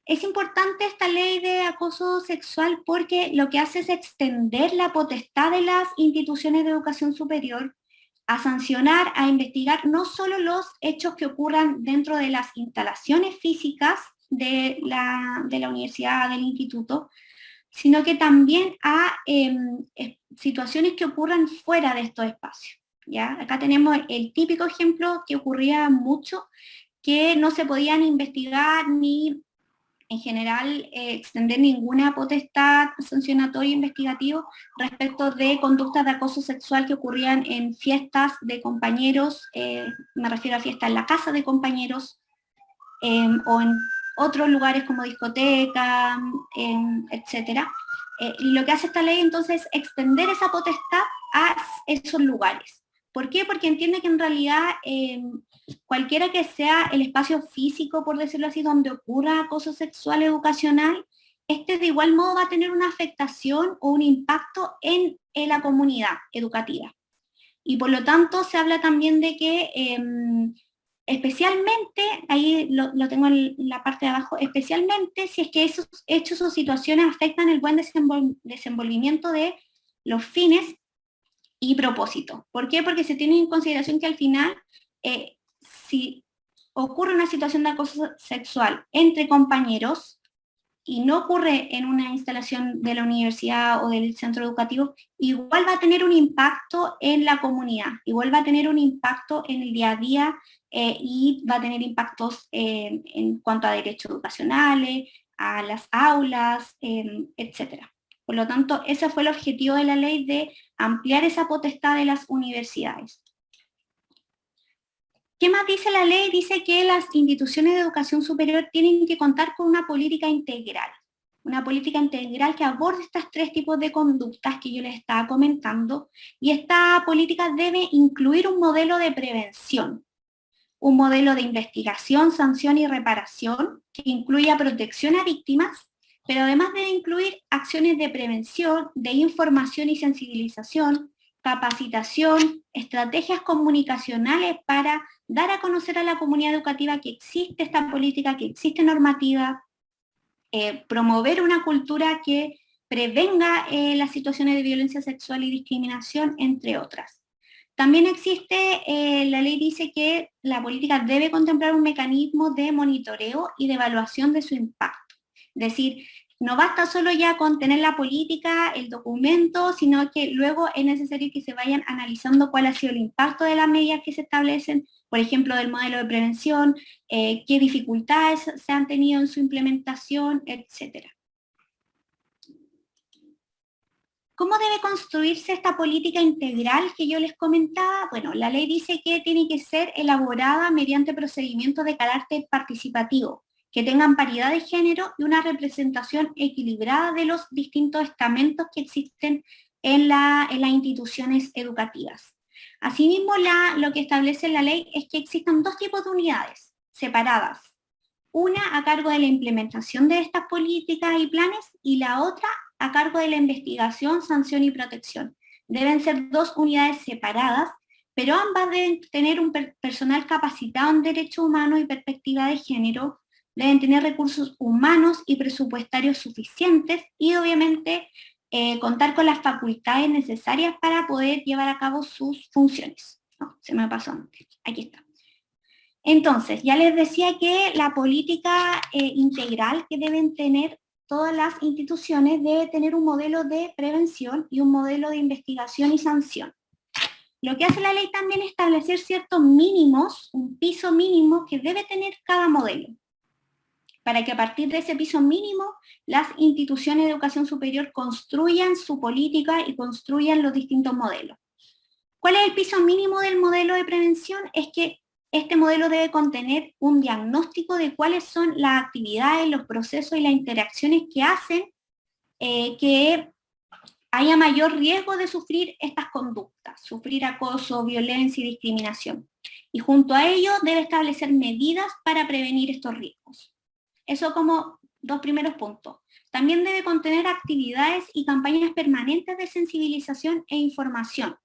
Es importante esta ley de acoso sexual porque lo que hace es extender la potestad de las instituciones de educación superior a sancionar, a investigar no solo los hechos que ocurran dentro de las instalaciones físicas de la universidad, del instituto, sino que también a situaciones que ocurran fuera de estos espacios. ¿Ya? Acá tenemos el típico ejemplo que ocurría mucho, que no se podían investigar ni en general extender ninguna potestad sancionatoria investigativa respecto de conductas de acoso sexual que ocurrían en fiestas de compañeros, me refiero a fiestas en la casa de compañeros, o en otros lugares como discoteca, etc. Y lo que hace esta ley entonces es extender esa potestad a esos lugares. ¿Por qué? Porque entiende que en realidad cualquiera que sea el espacio físico, por decirlo así, donde ocurra acoso sexual educacional, este de igual modo va a tener una afectación o un impacto en la comunidad educativa. Y por lo tanto se habla también de que especialmente, ahí lo tengo en la parte de abajo, especialmente si es que esos hechos o situaciones afectan el buen desenvolvimiento de los fines y propósito. ¿Por qué? Porque se tiene en consideración que al final, si ocurre una situación de acoso sexual entre compañeros y no ocurre en una instalación de la universidad o del centro educativo, igual va a tener un impacto en la comunidad, igual va a tener un impacto en el día a día y va a tener impactos en cuanto a derechos educacionales, a las aulas, etc. Por lo tanto, ese fue el objetivo de la ley, de ampliar esa potestad de las universidades. ¿Qué más dice la ley? Dice que las instituciones de educación superior tienen que contar con una política integral que aborde estos tres tipos de conductas que yo les estaba comentando, y esta política debe incluir un modelo de prevención, un modelo de investigación, sanción y reparación que incluya protección a víctimas, pero además debe incluir acciones de prevención, de información y sensibilización, capacitación, estrategias comunicacionales para dar a conocer a la comunidad educativa que existe esta política, que existe normativa, promover una cultura que prevenga las situaciones de violencia sexual y discriminación, entre otras. También existe, la ley dice que la política debe contemplar un mecanismo de monitoreo y de evaluación de su impacto. Es decir, no basta solo ya con tener la política, el documento, sino que luego es necesario que se vayan analizando cuál ha sido el impacto de las medidas que se establecen, por ejemplo, del modelo de prevención, qué dificultades se han tenido en su implementación, etc. ¿Cómo debe construirse esta política integral que yo les comentaba? Bueno, la ley dice que tiene que ser elaborada mediante procedimientos de carácter participativo, que tengan paridad de género y una representación equilibrada de los distintos estamentos que existen en las instituciones educativas. Asimismo, lo que establece la ley es que existan dos tipos de unidades separadas. Una a cargo de la implementación de estas políticas y planes, y la otra a cargo de la investigación, sanción y protección. Deben ser dos unidades separadas, pero ambas deben tener un personal capacitado en derechos humanos y perspectiva de género, deben tener recursos humanos y presupuestarios suficientes y obviamente contar con las facultades necesarias para poder llevar a cabo sus funciones. No, se me pasó antes, aquí está. Entonces, ya les decía que la política integral que deben tener todas las instituciones debe tener un modelo de prevención y un modelo de investigación y sanción. Lo que hace la ley también es establecer ciertos mínimos, un piso mínimo que debe tener cada modelo, para que a partir de ese piso mínimo las instituciones de educación superior construyan su política y construyan los distintos modelos. ¿Cuál es el piso mínimo del modelo de prevención? Es que este modelo debe contener un diagnóstico de cuáles son las actividades, los procesos y las interacciones que hacen que haya mayor riesgo de sufrir estas conductas, sufrir acoso, violencia y discriminación. Y junto a ello debe establecer medidas para prevenir estos riesgos. Eso como dos primeros puntos. También debe contener actividades y campañas permanentes de sensibilización e información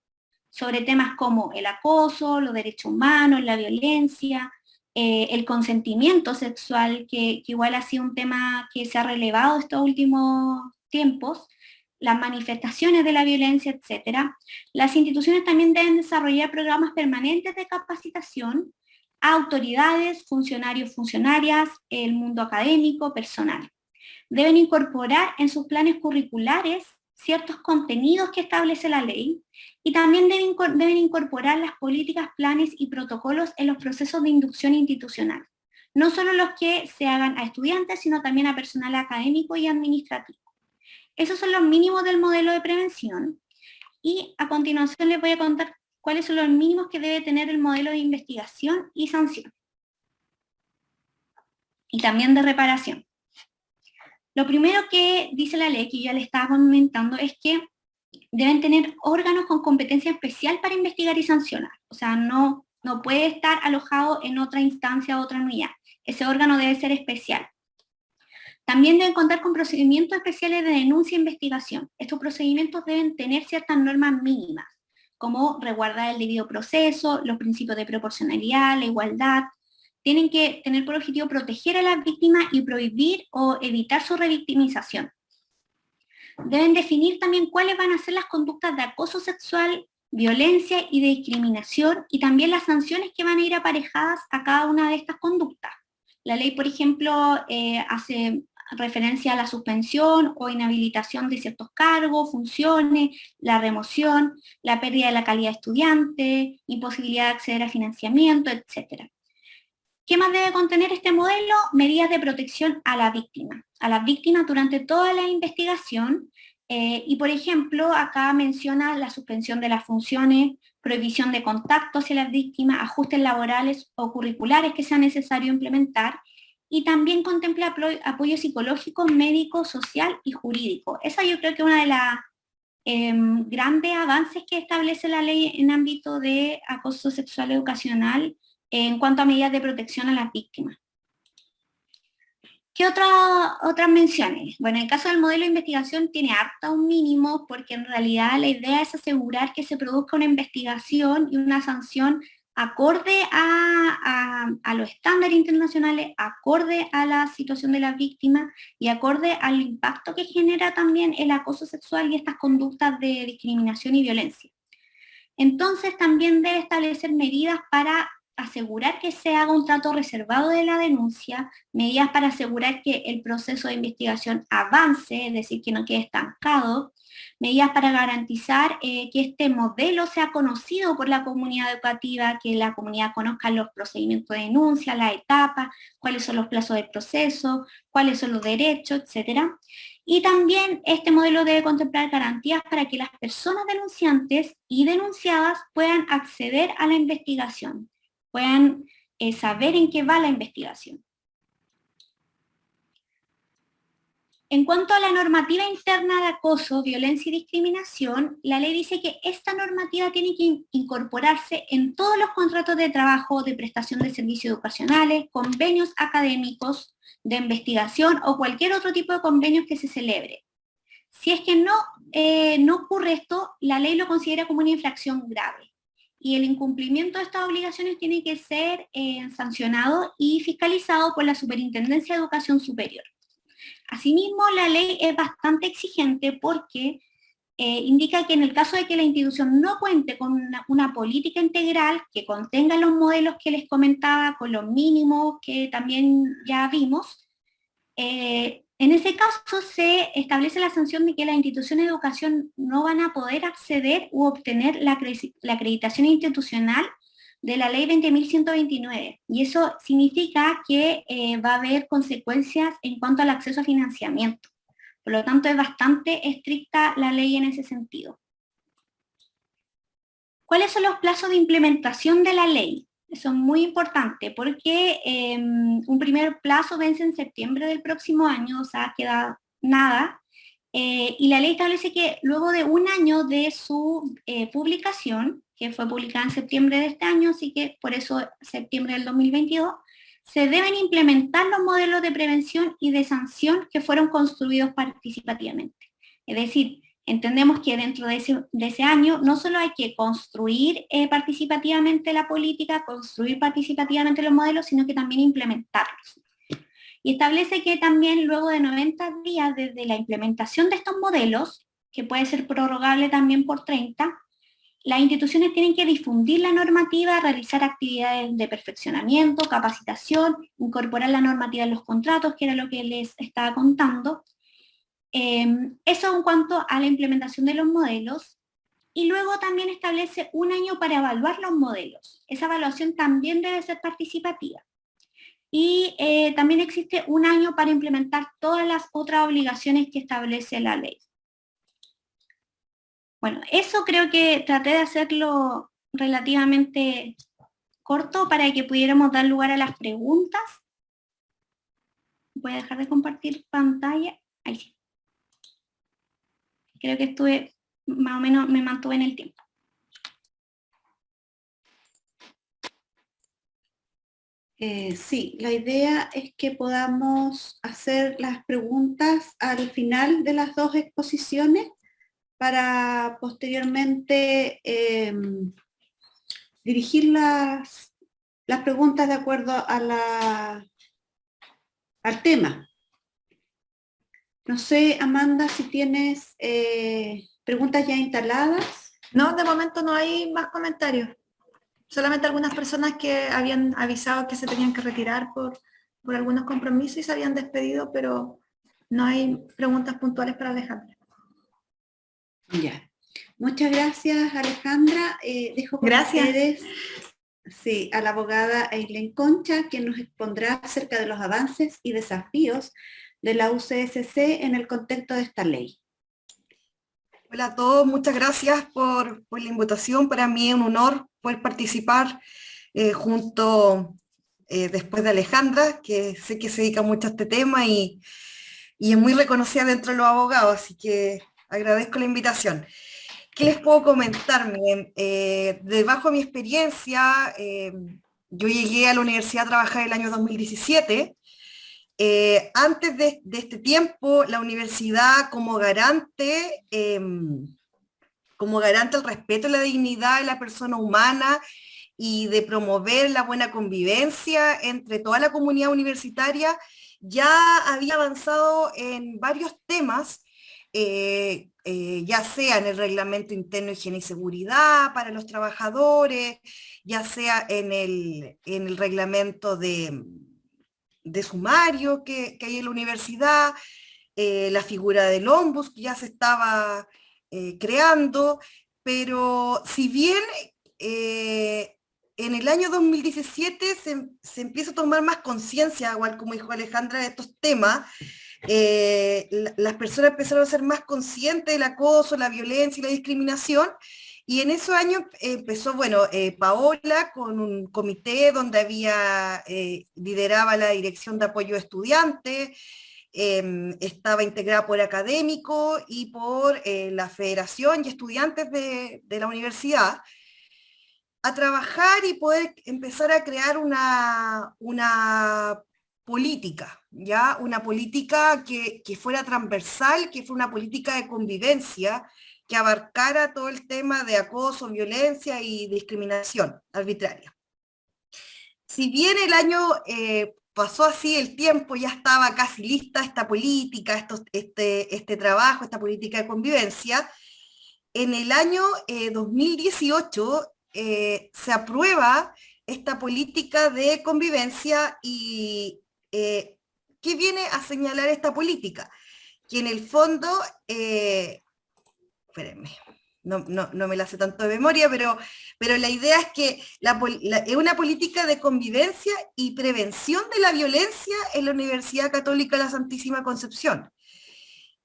sobre temas como el acoso, los derechos humanos, la violencia, el consentimiento sexual, que igual ha sido un tema que se ha relevado estos últimos tiempos, las manifestaciones de la violencia, etc. Las instituciones también deben desarrollar programas permanentes de capacitación a autoridades, funcionarios, funcionarias, el mundo académico, personal. Deben incorporar en sus planes curriculares ciertos contenidos que establece la ley y también deben incorporar las políticas, planes y protocolos en los procesos de inducción institucional. No solo los que se hagan a estudiantes, sino también a personal académico y administrativo. Esos son los mínimos del modelo de prevención. Y a continuación les voy a contar cuáles son los mínimos que debe tener el modelo de investigación y sanción. Y también de reparación. Lo primero que dice la ley, que ya le estaba comentando, es que deben tener órganos con competencia especial para investigar y sancionar. O sea, no puede estar alojado en otra instancia o otra unidad. Ese órgano debe ser especial. También deben contar con procedimientos especiales de denuncia e investigación. Estos procedimientos deben tener ciertas normas mínimas, como resguardar el debido proceso, los principios de proporcionalidad, la igualdad. Tienen que tener por objetivo proteger a las víctimas y prohibir o evitar su revictimización. Deben definir también cuáles van a ser las conductas de acoso sexual, violencia y de discriminación, y también las sanciones que van a ir aparejadas a cada una de estas conductas. La ley, por ejemplo, hace referencia a la suspensión o inhabilitación de ciertos cargos, funciones, la remoción, la pérdida de la calidad de estudiante, imposibilidad de acceder a financiamiento, etc. ¿Qué más debe contener este modelo? Medidas de protección a la víctima durante toda la investigación, y por ejemplo, acá menciona la suspensión de las funciones, prohibición de contacto hacia las víctimas, ajustes laborales o curriculares que sea necesario implementar, y también contempla apoyo psicológico, médico, social y jurídico. Esa yo creo que es una de las grandes avances que establece la ley en ámbito de acoso sexual educacional en cuanto a medidas de protección a las víctimas. ¿Qué otras menciones? Bueno, en el caso del modelo de investigación tiene harta un mínimo, porque en realidad la idea es asegurar que se produzca una investigación y una sanción acorde a los estándares internacionales, acorde a la situación de las víctimas y acorde al impacto que genera también el acoso sexual y estas conductas de discriminación y violencia. Entonces también debe establecer medidas para asegurar que se haga un trato reservado de la denuncia, medidas para asegurar que el proceso de investigación avance, es decir, que no quede estancado, medidas para garantizar que este modelo sea conocido por la comunidad educativa, que la comunidad conozca los procedimientos de denuncia, las etapas, cuáles son los plazos de proceso, cuáles son los derechos, etc. Y también este modelo debe contemplar garantías para que las personas denunciantes y denunciadas puedan acceder a la investigación, puedan saber en qué va la investigación. En cuanto a la normativa interna de acoso, violencia y discriminación, la ley dice que esta normativa tiene que incorporarse en todos los contratos de trabajo, de prestación de servicios educacionales, convenios académicos, de investigación o cualquier otro tipo de convenios que se celebre. Si es que no ocurre esto, la ley lo considera como una infracción grave. Y el incumplimiento de estas obligaciones tiene que ser sancionado y fiscalizado por la Superintendencia de Educación Superior. Asimismo, la ley es bastante exigente porque indica que en el caso de que la institución no cuente con una política integral que contenga los modelos que les comentaba, con los mínimos que también ya vimos, en ese caso se establece la sanción de que las instituciones de educación no van a poder acceder u obtener la acreditación institucional de la ley 20.129, y eso significa que va a haber consecuencias en cuanto al acceso a financiamiento. Por lo tanto, es bastante estricta la ley en ese sentido. ¿Cuáles son los plazos de implementación de la ley? Eso es muy importante porque un primer plazo vence en septiembre del próximo año, o sea, queda nada, y la ley establece que luego de un año de su publicación, que fue publicada en septiembre de este año, así que por eso septiembre del 2022, se deben implementar los modelos de prevención y de sanción que fueron construidos participativamente. Es decir, entendemos que dentro de ese año no solo hay que construir participativamente la política, construir participativamente los modelos, sino que también implementarlos. Y establece que también luego de 90 días desde la implementación de estos modelos, que puede ser prorrogable también por 30, las instituciones tienen que difundir la normativa, realizar actividades de perfeccionamiento, capacitación, incorporar la normativa en los contratos, que era lo que les estaba contando. Eso en cuanto a la implementación de los modelos. Y luego también establece un año para evaluar los modelos. Esa evaluación también debe ser participativa. Y también existe un año para implementar todas las otras obligaciones que establece la ley. Bueno, eso creo que traté de hacerlo relativamente corto para que pudiéramos dar lugar a las preguntas. Voy a dejar de compartir pantalla. Ahí sí. Creo que estuve, más o menos me mantuve en el tiempo. Sí, la idea es que podamos hacer las preguntas al final de las dos exposiciones para posteriormente dirigir las preguntas de acuerdo a al tema. No sé, Amanda, si tienes preguntas ya instaladas. No, de momento no hay más comentarios. Solamente algunas personas que habían avisado que se tenían que retirar por algunos compromisos y se habían despedido, pero no hay preguntas puntuales para Alejandra. Ya. Muchas gracias, Alejandra. Dejo con ustedes a la abogada Eileen Concha, quien nos expondrá acerca de los avances y desafíos de la UCSC en el contexto de esta ley. Hola a todos, muchas gracias por la invitación. Para mí es un honor poder participar después de Alejandra, que sé que se dedica mucho a este tema y es muy reconocida dentro de los abogados, así que agradezco la invitación. ¿Qué les puedo comentar? Debajo de mi experiencia, yo llegué a la universidad a trabajar el año 2017. Antes de este tiempo, la universidad como garante el respeto a la dignidad de la persona humana y de promover la buena convivencia entre toda la comunidad universitaria, ya había avanzado en varios temas, ya sea en el reglamento interno de higiene y seguridad para los trabajadores, ya sea en el reglamento de sumario que hay en la universidad, la figura del ómbuds que ya se estaba creando, pero si bien en el año 2017 se empieza a tomar más conciencia, igual como dijo Alejandra, de estos temas, las personas empezaron a ser más conscientes del acoso, la violencia y la discriminación, y en esos años empezó, Paola con un comité donde lideraba la Dirección de Apoyo a Estudiantes, estaba integrada por académicos y por la Federación y estudiantes de la universidad, a trabajar y poder empezar a crear una política, ¿ya? Una política que fuera transversal, que fuera una política de convivencia, que abarcara todo el tema de acoso, violencia y discriminación arbitraria. Si bien el año pasó así, el tiempo, ya estaba casi lista esta política, este trabajo, esta política de convivencia, en el año 2018 se aprueba esta política de convivencia y ¿qué viene a señalar esta política? Que en el fondo, espérenme, no me la sé tanto de memoria, pero la idea es que es una política de convivencia y prevención de la violencia en la Universidad Católica de la Santísima Concepción.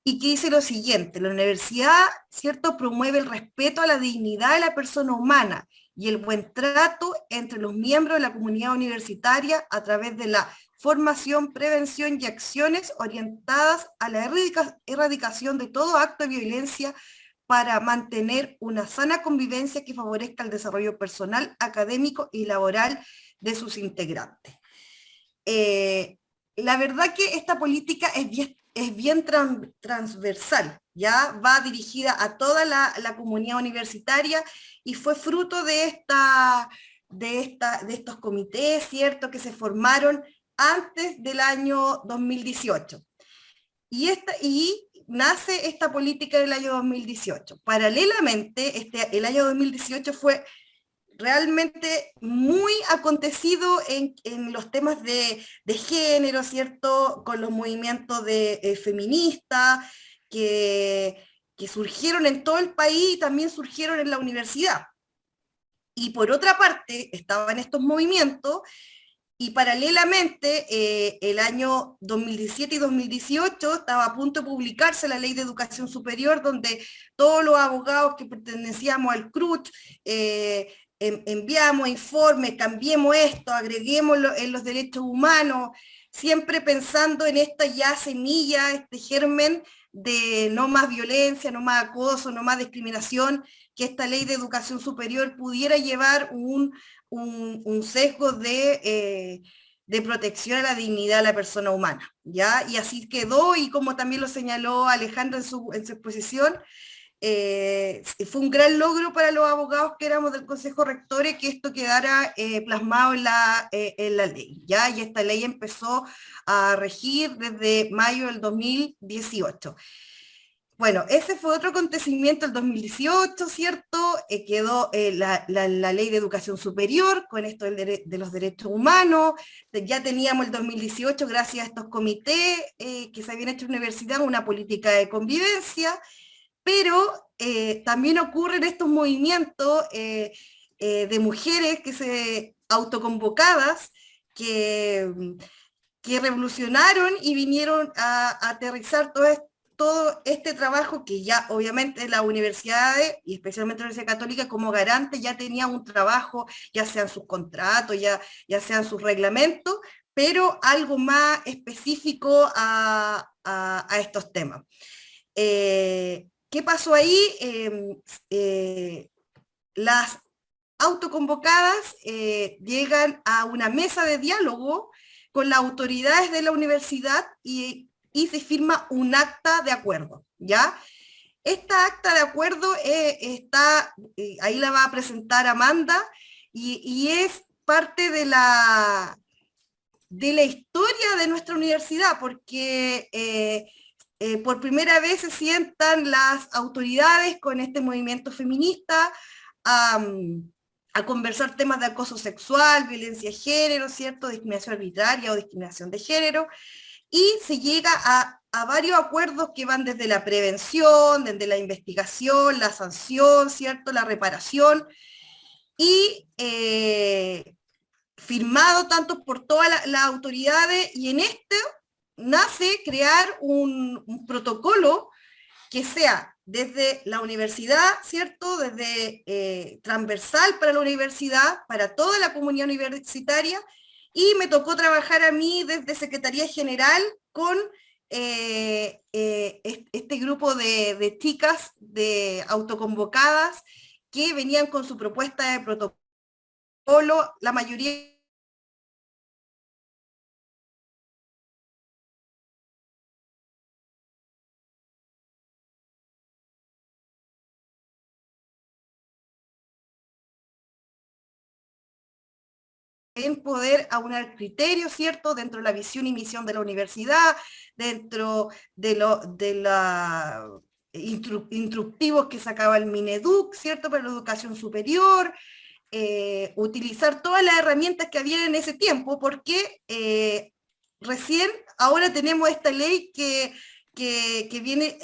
Y que dice lo siguiente: la universidad, ¿cierto?, promueve el respeto a la dignidad de la persona humana y el buen trato entre los miembros de la comunidad universitaria a través de la formación, prevención y acciones orientadas a la erradicación de todo acto de violencia para mantener una sana convivencia que favorezca el desarrollo personal, académico y laboral de sus integrantes. la verdad que esta política es bien transversal, ya va dirigida a toda la comunidad universitaria y fue fruto de estos comités, ¿cierto?, que se formaron antes del año 2018. Y nace esta política del año 2018. Paralelamente, el año 2018 fue realmente muy acontecido en los temas de género, ¿cierto?, con los movimientos feministas que surgieron en todo el país y también surgieron en la universidad. Y por otra parte, estaban estos movimientos, y paralelamente el año 2017 y 2018 estaba a punto de publicarse la Ley de Educación Superior, donde todos los abogados que pertenecíamos al CRUCH enviamos informes, cambiemos esto, agreguémoslo en los derechos humanos, siempre pensando en esta ya semilla, este germen de no más violencia, no más acoso, no más discriminación, que esta Ley de Educación Superior pudiera llevar un sesgo de protección a la dignidad de la persona humana, ¿ya? Y así quedó, y como también lo señaló Alejandra en su exposición, fue un gran logro para los abogados que éramos del Consejo Rectores que esto quedara plasmado en la ley, ¿ya? Y esta ley empezó a regir desde mayo del 2018. Bueno, ese fue otro acontecimiento el 2018, ¿cierto? Quedó la Ley de Educación Superior con esto de los derechos humanos. Ya teníamos el 2018, gracias a estos comités que se habían hecho en la universidad, una política de convivencia, pero también ocurren estos movimientos de mujeres que se autoconvocadas, que revolucionaron y vinieron a aterrizar todo este trabajo que ya obviamente las universidades, y especialmente la Universidad Católica como garante, ya tenía un trabajo, ya sean sus contratos, ya sean sus reglamentos, pero algo más específico a estos temas. ¿Qué pasó ahí? Las autoconvocadas llegan a una mesa de diálogo con las autoridades de la universidad y se firma un acta de acuerdo, ¿ya? Esta acta de acuerdo ahí la va a presentar Amanda, y es parte de la historia de nuestra universidad, porque por primera vez se sientan las autoridades con este movimiento feminista a conversar temas de acoso sexual, violencia de género, ¿cierto?, discriminación arbitraria o discriminación de género, y se llega a varios acuerdos que van desde la prevención, desde la investigación, la sanción, ¿cierto?, la reparación, y firmado tanto por todas las autoridades, y en esto nace crear un protocolo que sea desde la universidad, ¿cierto?, desde transversal para la universidad, para toda la comunidad universitaria, y me tocó trabajar a mí desde Secretaría General con este grupo de chicas autoconvocadas que venían con su propuesta de protocolo, la mayoría en poder aunar criterios, ¿cierto?, dentro de la visión y misión de la universidad, dentro de los instructivos que sacaba el Mineduc, ¿cierto?, para la educación superior, utilizar todas las herramientas que había en ese tiempo, porque recién ahora tenemos esta ley que viene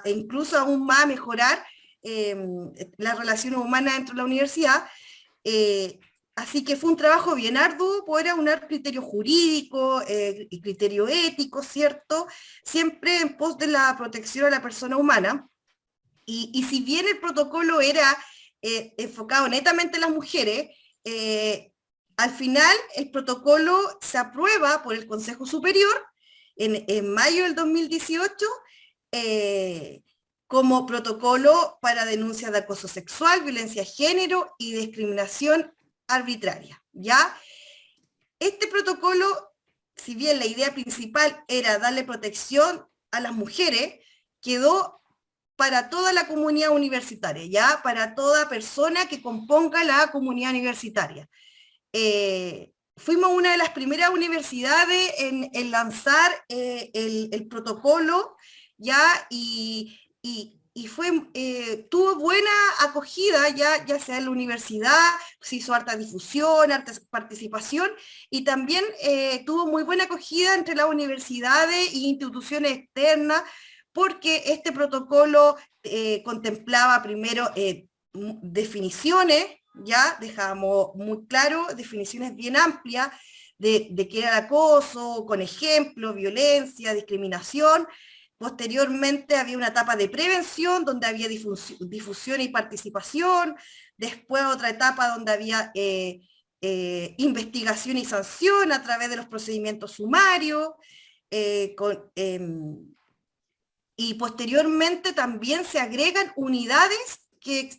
incluso aún más a mejorar las relaciones humanas dentro de la universidad. Así que fue un trabajo bien arduo poder aunar criterio jurídico y criterio ético, ¿cierto?, siempre en pos de la protección a la persona humana. Y si bien el protocolo era enfocado netamente en las mujeres, al final el protocolo se aprueba por el Consejo Superior en mayo del 2018 como protocolo para denuncias de acoso sexual, violencia de género y discriminación arbitraria, ¿ya? Este protocolo si bien la idea principal era darle protección a las mujeres, quedó para toda la comunidad universitaria, ya para toda persona que componga la comunidad universitaria. Fuimos una de las primeras universidades en lanzar el protocolo, ya, y tuvo buena acogida, ya sea en la universidad, se hizo harta difusión, harta participación, y también tuvo muy buena acogida entre las universidades e instituciones externas, porque este protocolo contemplaba primero definiciones, ya dejábamos muy claro, definiciones bien amplias de qué era el acoso, con ejemplos, violencia, discriminación. Posteriormente había una etapa de prevención donde había difusión y participación, después otra etapa donde había investigación y sanción a través de los procedimientos sumarios, y posteriormente también se agregan unidades que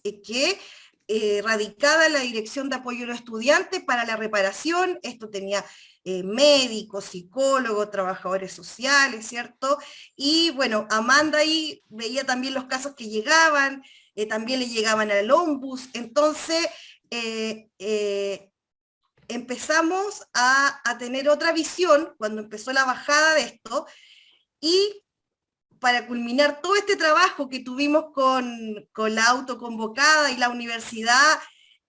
radicada la Dirección de Apoyo a los Estudiantes para la reparación. Esto tenía médicos, psicólogos, trabajadores sociales, ¿cierto? Y bueno, Amanda ahí veía también los casos que llegaban, también le llegaban al Ombus. Entonces empezamos a tener otra visión cuando empezó la bajada de esto, y para culminar todo este trabajo que tuvimos con la autoconvocada y la universidad,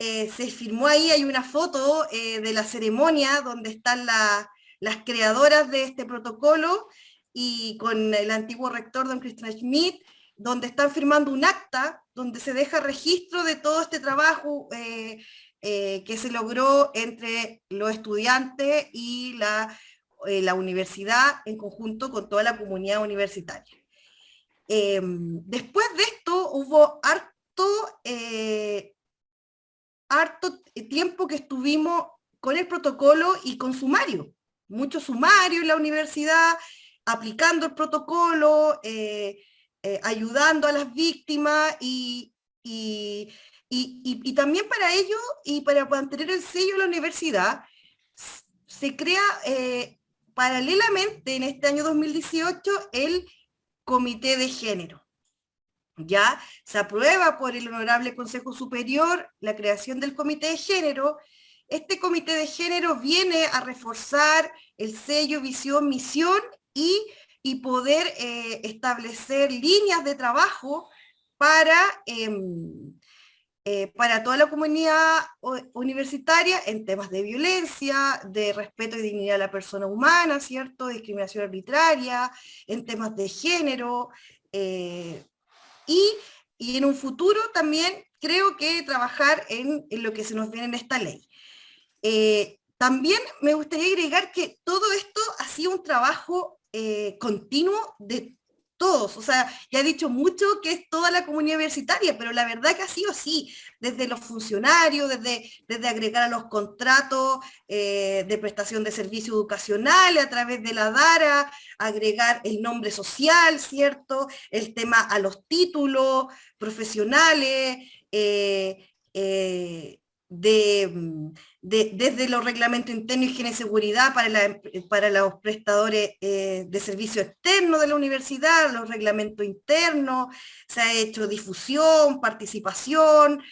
se firmó ahí, hay una foto de la ceremonia donde están las creadoras de este protocolo, y con el antiguo rector, don Christian Schmidt, donde están firmando un acta, donde se deja registro de todo este trabajo que se logró entre los estudiantes y la universidad en conjunto con toda la comunidad universitaria. Después de esto hubo harto tiempo que estuvimos con el protocolo y con sumario, mucho sumario en la universidad, aplicando el protocolo, ayudando a las víctimas, y también para ello, y para mantener el sello de la universidad, se crea paralelamente en este año 2018 el Comité de Género. Ya se aprueba por el Honorable Consejo Superior la creación del Comité de Género. Este Comité de Género viene a reforzar el sello, visión, misión, y poder establecer líneas de trabajo para toda la comunidad universitaria en temas de violencia, de respeto y dignidad a la persona humana, ¿cierto? Discriminación arbitraria, en temas de género, y en un futuro también creo que trabajar en lo que se nos viene en esta ley. También me gustaría agregar que todo esto ha sido un trabajo continuo de todos, o sea, ya he dicho mucho que es toda la comunidad universitaria, pero la verdad que ha sido así, desde los funcionarios, desde agregar a los contratos de prestación de servicios educacionales a través de la DARA, agregar el nombre social, ¿cierto? El tema a los títulos profesionales, desde los reglamentos internos y higiene y seguridad para los prestadores de servicio externo de la universidad, los reglamentos internos, se ha hecho difusión, participación,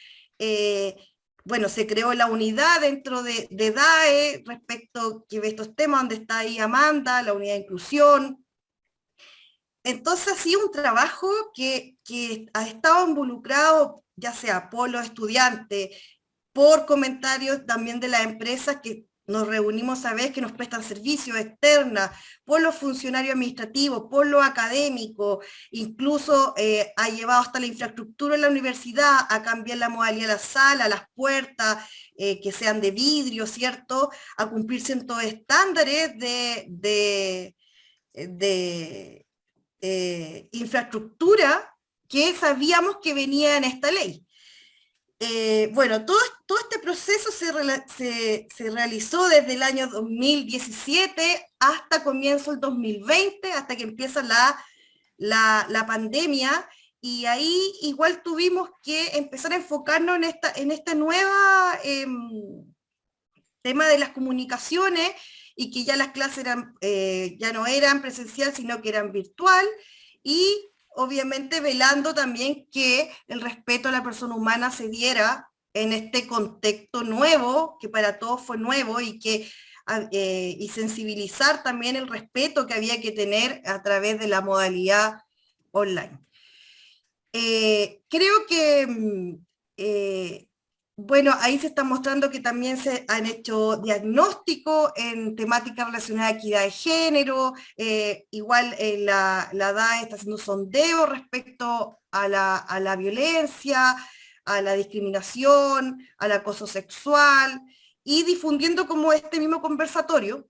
bueno, se creó la unidad dentro de DAE respecto a estos temas, donde está ahí Amanda, la unidad de inclusión. Entonces ha sido un trabajo que ha estado involucrado, ya sea por los estudiantes, por comentarios también de las empresas que nos reunimos a veces, que nos prestan servicios externos, por los funcionarios administrativos, por los académicos, incluso ha llevado hasta la infraestructura en la universidad a cambiar la modalidad de la sala, las puertas, que sean de vidrio, ¿cierto? A cumplir ciertos estándares de infraestructura que sabíamos que venía en esta ley. Bueno, todo este proceso se realizó desde el año 2017 hasta comienzo del 2020, hasta que empieza la pandemia, y ahí igual tuvimos que empezar a enfocarnos en esta nueva tema de las comunicaciones, y que ya las clases eran, ya no eran presencial, sino que eran virtual, y obviamente velando también que el respeto a la persona humana se diera en este contexto nuevo, que para todos fue nuevo, y sensibilizar también el respeto que había que tener a través de la modalidad online. Creo que, bueno, ahí se está mostrando que también se han hecho diagnósticos en temáticas relacionadas a equidad de género, igual la DAE está haciendo sondeo respecto a la violencia, a la discriminación, al acoso sexual, y difundiendo como este mismo conversatorio,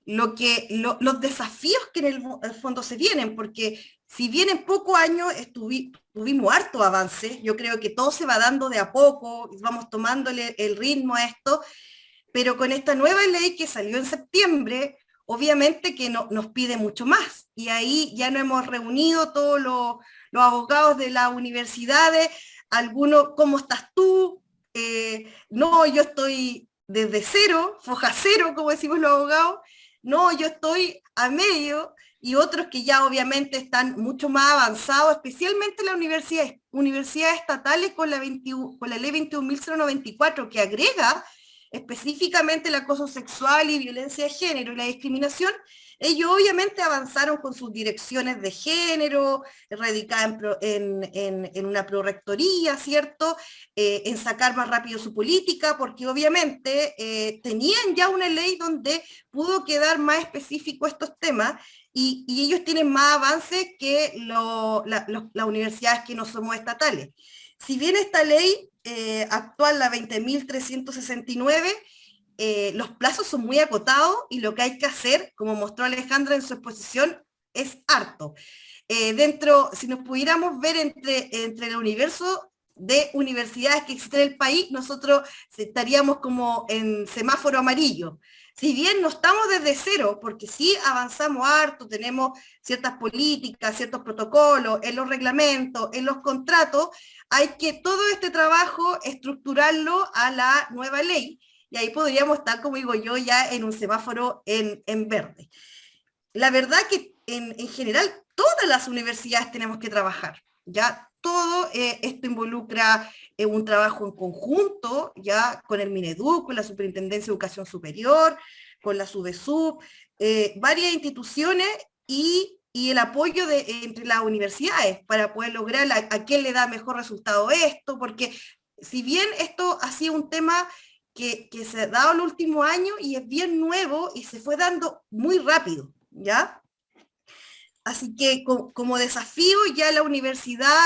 los desafíos que en el fondo se vienen, porque si bien en pocos años tuvimos harto avance, yo creo que todo se va dando de a poco, vamos tomándole el ritmo a esto, pero con esta nueva ley que salió en septiembre, obviamente que nos pide mucho más, y ahí ya nos hemos reunido todos los abogados de las universidades, algunos, ¿cómo estás tú? No, yo estoy desde cero, foja cero, como decimos los abogados, no, yo estoy a medio, y otros que ya obviamente están mucho más avanzados, especialmente las universidades estatales con la ley 21.094, que agrega específicamente el acoso sexual y violencia de género y la discriminación. Ellos obviamente avanzaron con sus direcciones de género, radicadas en una prorrectoría, ¿cierto? En sacar más rápido su política, porque obviamente tenían ya una ley donde pudo quedar más específico estos temas, y ellos tienen más avances que las universidades que no somos estatales. Si bien esta ley actual, la 20.369, los plazos son muy acotados, y lo que hay que hacer, como mostró Alejandra en su exposición, es harto. Si nos pudiéramos ver entre el universo de universidades que existen en el país, nosotros estaríamos como en semáforo amarillo. Si bien no estamos desde cero, porque sí avanzamos harto, tenemos ciertas políticas, ciertos protocolos, en los reglamentos, en los contratos, hay que todo este trabajo estructurarlo a la nueva ley, y ahí podríamos estar, como digo yo, ya en un semáforo en verde. La verdad que en general todas las universidades tenemos que trabajar, ya todo esto involucra un trabajo en conjunto, ya con el Mineduc, con la Superintendencia de Educación Superior, con la Subesub, varias instituciones, y el apoyo entre las universidades para poder lograr a quién le da mejor resultado esto, porque si bien esto ha sido un tema que se ha dado en el último año y es bien nuevo y se fue dando muy rápido, ¿ya? Así que como desafío ya la universidad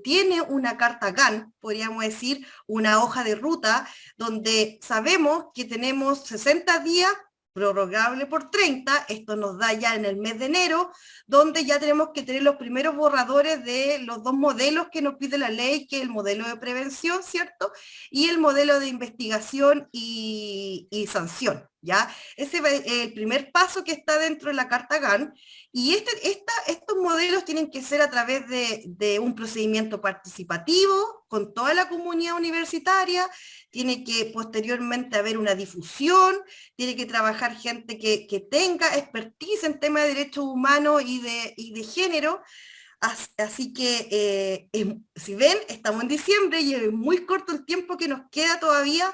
tiene una carta GAN, podríamos decir, una hoja de ruta, donde sabemos que tenemos 60 días, prorrogable por 30, esto nos da ya en el mes de enero, donde ya tenemos que tener los primeros borradores de los dos modelos que nos pide la ley, que es el modelo de prevención, ¿cierto? Y el modelo de investigación y sanción, ¿ya? Ese es el primer paso que está dentro de la carta GAN, y estos modelos tienen que ser a través de un procedimiento participativo con toda la comunidad universitaria, tiene que posteriormente haber una difusión, tiene que trabajar gente que tenga expertise en temas de derechos humanos y de género. Así que, si ven, estamos en diciembre y es muy corto el tiempo que nos queda todavía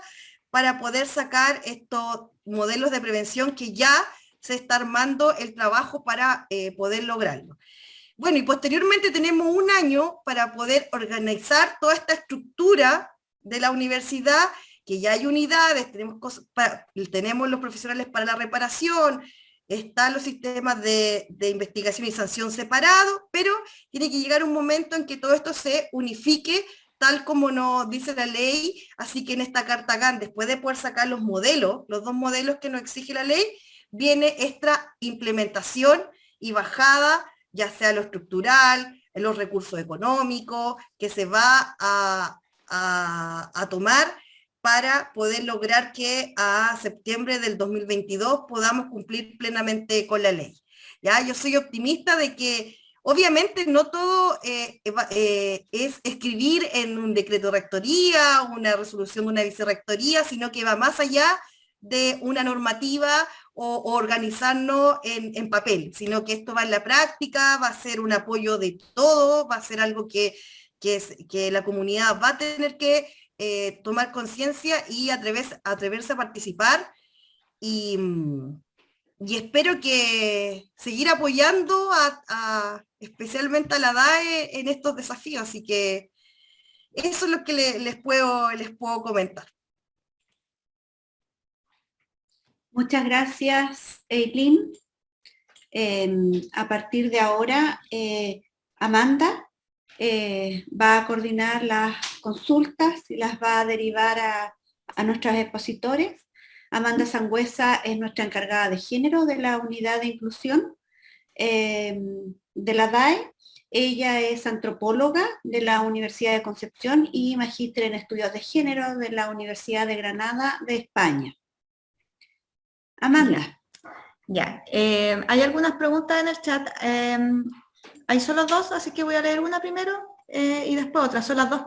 para poder sacar estos modelos de prevención que ya se está armando el trabajo para poder lograrlo. Bueno, y posteriormente tenemos un año para poder organizar toda esta estructura de la universidad, que ya hay unidades, tenemos los profesionales para la reparación, están los sistemas de investigación y sanción separados, pero tiene que llegar un momento en que todo esto se unifique, tal como nos dice la ley, así que en esta carta GAN, después de poder sacar los modelos, los dos modelos que nos exige la ley, viene esta implementación y bajada, ya sea lo estructural, en los recursos económicos, que se va a tomar para poder lograr que a septiembre del 2022 podamos cumplir plenamente con la ley. ¿Ya? Yo soy optimista de que Obviamente no todo es escribir en un decreto de rectoría, una resolución de una vicerrectoría, sino que va más allá de una normativa o organizarnos en papel, sino que esto va en la práctica, va a ser un apoyo de todo, va a ser algo que la comunidad va a tener que tomar conciencia y atreverse a participar. Y espero que seguir apoyando especialmente a la DAE en estos desafíos, así que eso es lo que les puedo comentar. Muchas gracias, Eileen. A partir de ahora, Amanda va a coordinar las consultas y las va a derivar a nuestros expositores. Amanda Sangüesa es nuestra encargada de género de la unidad de inclusión de la DAE. Ella es antropóloga de la Universidad de Concepción y magíster en estudios de género de la Universidad de Granada de España. Amanda. Ya, hay algunas preguntas en el chat. Hay solo dos, así que voy a leer una primero y después otra. Son las dos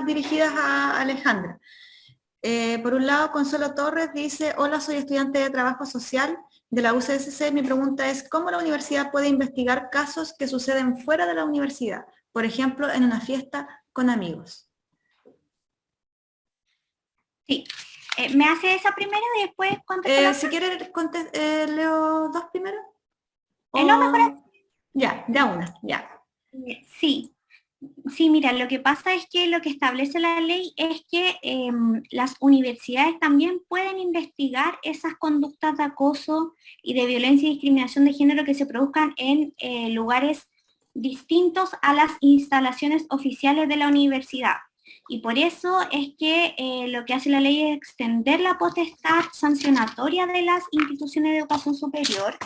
dirigidas a Alejandra. Por un lado, Consuelo Torres dice: hola, soy estudiante de trabajo social de la UCSC. Mi pregunta es, ¿cómo la universidad puede investigar casos que suceden fuera de la universidad? Por ejemplo, en una fiesta con amigos. Sí. ¿Me hace esa primero y después si quieres, leo dos primero. No, mejor. Ya, una, ya. Sí. Sí, mira, lo que pasa es que lo que establece la ley es que las universidades también pueden investigar esas conductas de acoso y de violencia y discriminación de género que se produzcan en lugares distintos a las instalaciones oficiales de la universidad. Y por eso es que lo que hace la ley es extender la potestad sancionatoria de las instituciones de educación superior,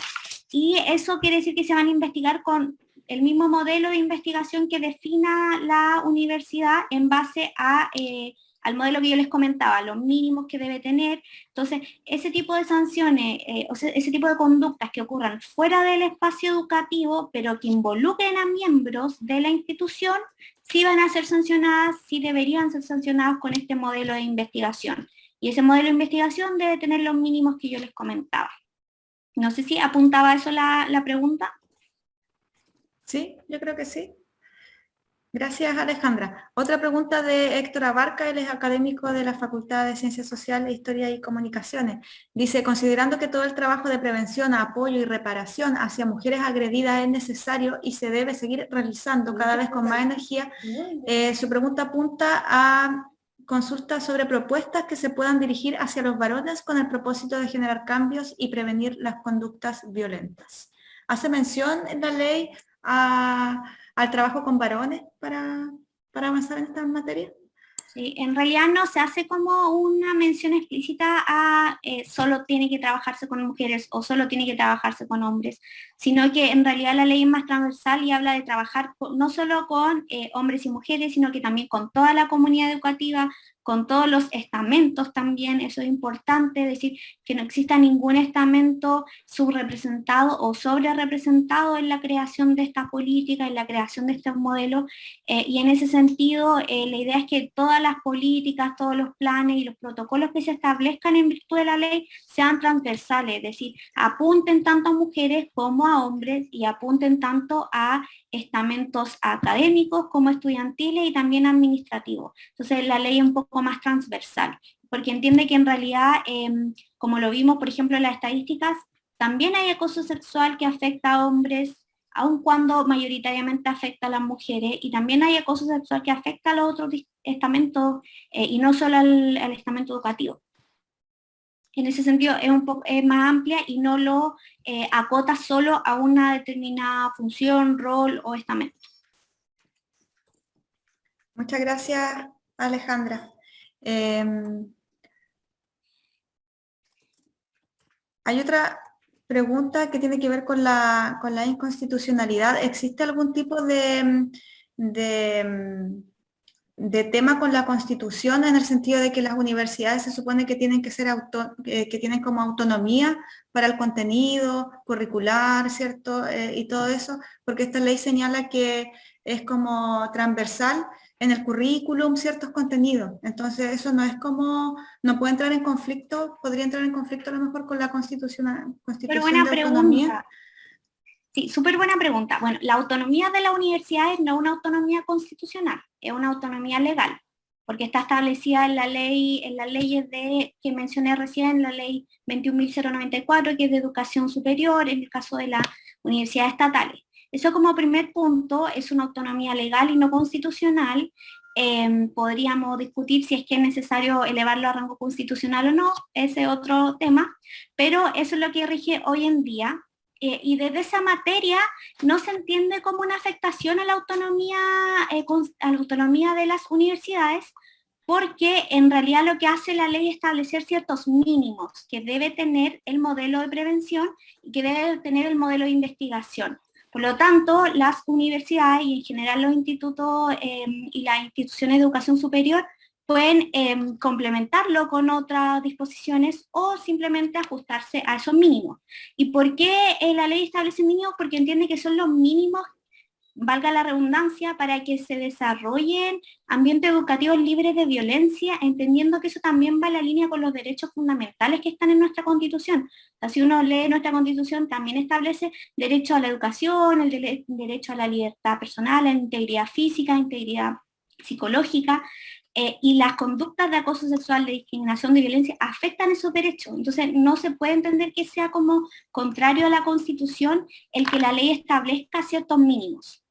y eso quiere decir que se van a investigar con el mismo modelo de investigación que defina la universidad en base al modelo que yo les comentaba, los mínimos que debe tener. Entonces, ese tipo de sanciones, o sea, ese tipo de conductas que ocurran fuera del espacio educativo, pero que involucren a miembros de la institución, sí van a ser sancionadas, sí deberían ser sancionadas con este modelo de investigación. Y ese modelo de investigación debe tener los mínimos que yo les comentaba. No sé si apuntaba eso la pregunta. Sí, yo creo que sí. Gracias, Alejandra. Otra pregunta de Héctor Abarca, él es académico de la Facultad de Ciencias Sociales, Historia y Comunicaciones. Dice, considerando que todo el trabajo de prevención, apoyo y reparación hacia mujeres agredidas es necesario y se debe seguir realizando cada vez con más energía, su pregunta apunta a consultas sobre propuestas que se puedan dirigir hacia los varones con el propósito de generar cambios y prevenir las conductas violentas. Hace mención en la ley al trabajo con varones para avanzar en esta materia. Sí, en realidad no se hace como una mención explícita a solo tiene que trabajarse con mujeres o solo tiene que trabajarse con hombres, sino que en realidad la ley es más transversal y habla de trabajar no solo con hombres y mujeres, sino que también con toda la comunidad educativa, con todos los estamentos también. Eso es importante, decir que no exista ningún estamento subrepresentado o sobrerepresentado en la creación de esta política, en la creación de estos modelos, y en ese sentido la idea es que todas las políticas, todos los planes y los protocolos que se establezcan en virtud de la ley sean transversales, es decir, apunten tanto a mujeres como a hombres y apunten tanto a estamentos académicos como estudiantiles y también administrativos. Entonces la ley es un poco más transversal, porque entiende que en realidad, como lo vimos por ejemplo en las estadísticas, también hay acoso sexual que afecta a hombres, aun cuando mayoritariamente afecta a las mujeres, y también hay acoso sexual que afecta a los otros estamentos y no solo al estamento educativo. En ese sentido es más amplia y no lo acota solo a una determinada función, rol o estamento. Muchas gracias, Alejandra. Hay otra pregunta que tiene que ver con la inconstitucionalidad. ¿Existe algún tipo de de tema con la Constitución, en el sentido de que las universidades se supone que tienen que ser que tienen como autonomía para el contenido curricular, ¿cierto? Y todo eso, porque esta ley señala que es como transversal en el currículum ciertos contenidos. Entonces eso no es como, no puede entrar en conflicto, podría entrar en conflicto a lo mejor con la Constitución Pero buena de autonomía. pregunta. Sí, súper buena pregunta. Bueno, la autonomía de las universidades no es una autonomía constitucional, es una autonomía legal, porque está establecida en la ley, en las leyes que mencioné recién, la ley 21.094, que es de educación superior, en el caso de las universidades estatales. Eso como primer punto es una autonomía legal y no constitucional. Podríamos discutir si es que es necesario elevarlo a rango constitucional o no, ese es otro tema, pero eso es lo que rige hoy en día. Y desde esa materia no se entiende como una afectación a la autonomía de las universidades, porque en realidad lo que hace la ley es establecer ciertos mínimos que debe tener el modelo de prevención y que debe tener el modelo de investigación. Por lo tanto, las universidades y en general los institutos y las instituciones de educación superior pueden complementarlo con otras disposiciones o simplemente ajustarse a esos mínimos. ¿Y por qué la ley establece mínimos? Porque entiende que son los mínimos, valga la redundancia, para que se desarrollen ambientes educativos libres de violencia, entendiendo que eso también va en la línea con los derechos fundamentales que están en nuestra Constitución. O sea, si uno lee nuestra Constitución, también establece derecho a la educación, el derecho a la libertad personal, a la integridad física, integridad psicológica, y las conductas de acoso sexual, de discriminación, de violencia, afectan esos derechos. Entonces, no se puede entender que sea como contrario a la Constitución el que la ley establezca ciertos mínimos.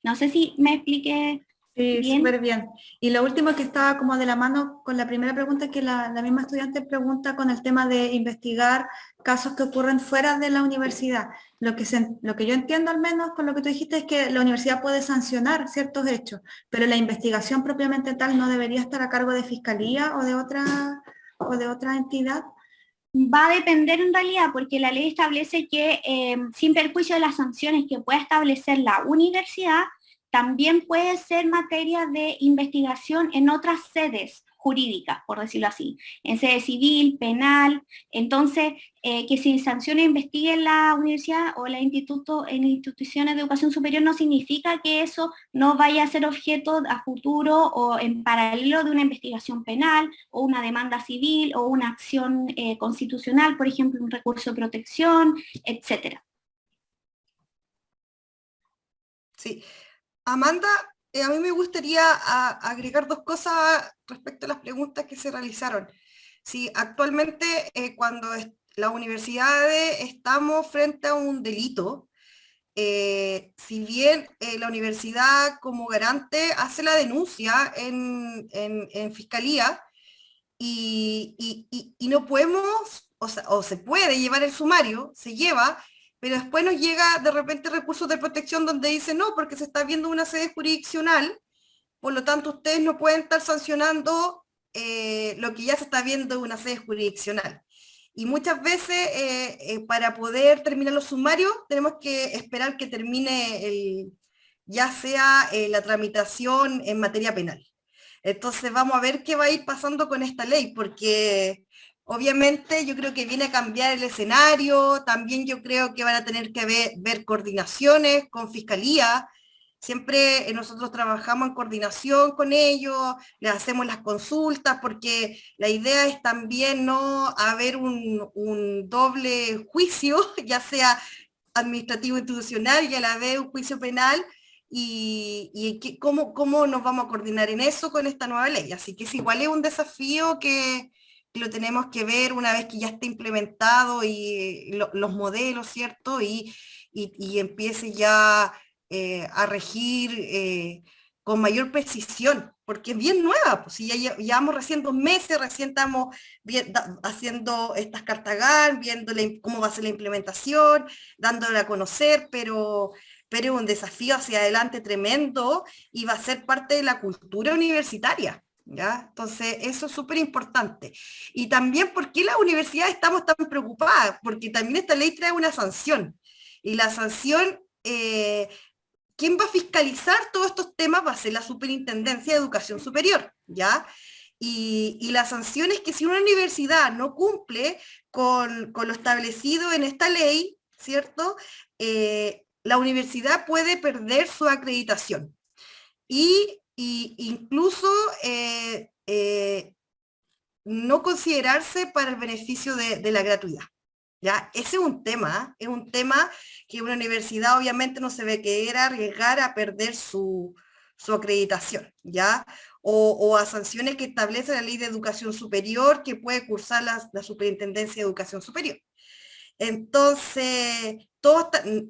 No sé si me expliqué Sí, súper bien. Y lo último que estaba como de la mano con la primera pregunta, que la misma estudiante pregunta con el tema de investigar casos que ocurren fuera de la universidad. Lo que yo entiendo al menos con lo que tú dijiste es que la universidad puede sancionar ciertos hechos, pero la investigación propiamente tal no debería estar a cargo de fiscalía o de otra entidad. Va a depender en realidad, porque la ley establece que sin perjuicio de las sanciones que pueda establecer la universidad, también puede ser materia de investigación en otras sedes jurídicas, por decirlo así, en sede civil, penal. Entonces, que se sancione e investigue en la universidad o en instituciones de educación superior no significa que eso no vaya a ser objeto a futuro o en paralelo de una investigación penal o una demanda civil o una acción constitucional, por ejemplo, un recurso de protección, etcétera. Sí. Amanda, a mí me gustaría agregar dos cosas respecto a las preguntas que se realizaron. Sí, actualmente cuando las universidades estamos frente a un delito, si bien la universidad como garante hace la denuncia en fiscalía y no podemos, o se puede llevar el sumario, se lleva, pero después nos llega de repente recursos de protección donde dice no, porque se está viendo una sede jurisdiccional, por lo tanto ustedes no pueden estar sancionando lo que ya se está viendo en una sede jurisdiccional. Y muchas veces para poder terminar los sumarios tenemos que esperar que termine ya sea la tramitación en materia penal. Entonces vamos a ver qué va a ir pasando con esta ley, porque obviamente yo creo que viene a cambiar el escenario, también yo creo que van a tener que ver coordinaciones con fiscalía. Siempre nosotros trabajamos en coordinación con ellos, les hacemos las consultas, porque la idea es también no haber un doble juicio, ya sea administrativo institucional y a la vez un juicio penal, y cómo nos vamos a coordinar en eso con esta nueva ley. Así que es igual es un desafío que lo tenemos que ver una vez que ya esté implementado y los modelos, ¿cierto? Y empiece ya a regir con mayor precisión, porque es bien nueva, pues si ya llevamos recién 2 meses, recién estamos haciendo estas cartas GAN, viendo cómo va a ser la implementación, dándola a conocer, pero es un desafío hacia adelante tremendo y va a ser parte de la cultura universitaria, ¿ya? Entonces, eso es súper importante. Y también, ¿por qué las universidades estamos tan preocupadas? Porque también esta ley trae una sanción, y la sanción ¿quién va a fiscalizar todos estos temas? Va a ser la Superintendencia de Educación Superior, ¿ya? Y las sanciones que si una universidad no cumple con lo establecido en esta ley, ¿cierto? La universidad puede perder su acreditación. Y incluso no considerarse para el beneficio de la gratuidad. ¿Ya? Ese es un tema que una universidad obviamente no se ve que era arriesgar a perder su acreditación, ¿ya? O a sanciones que establece la Ley de Educación Superior que puede cursar la Superintendencia de Educación Superior. Entonces,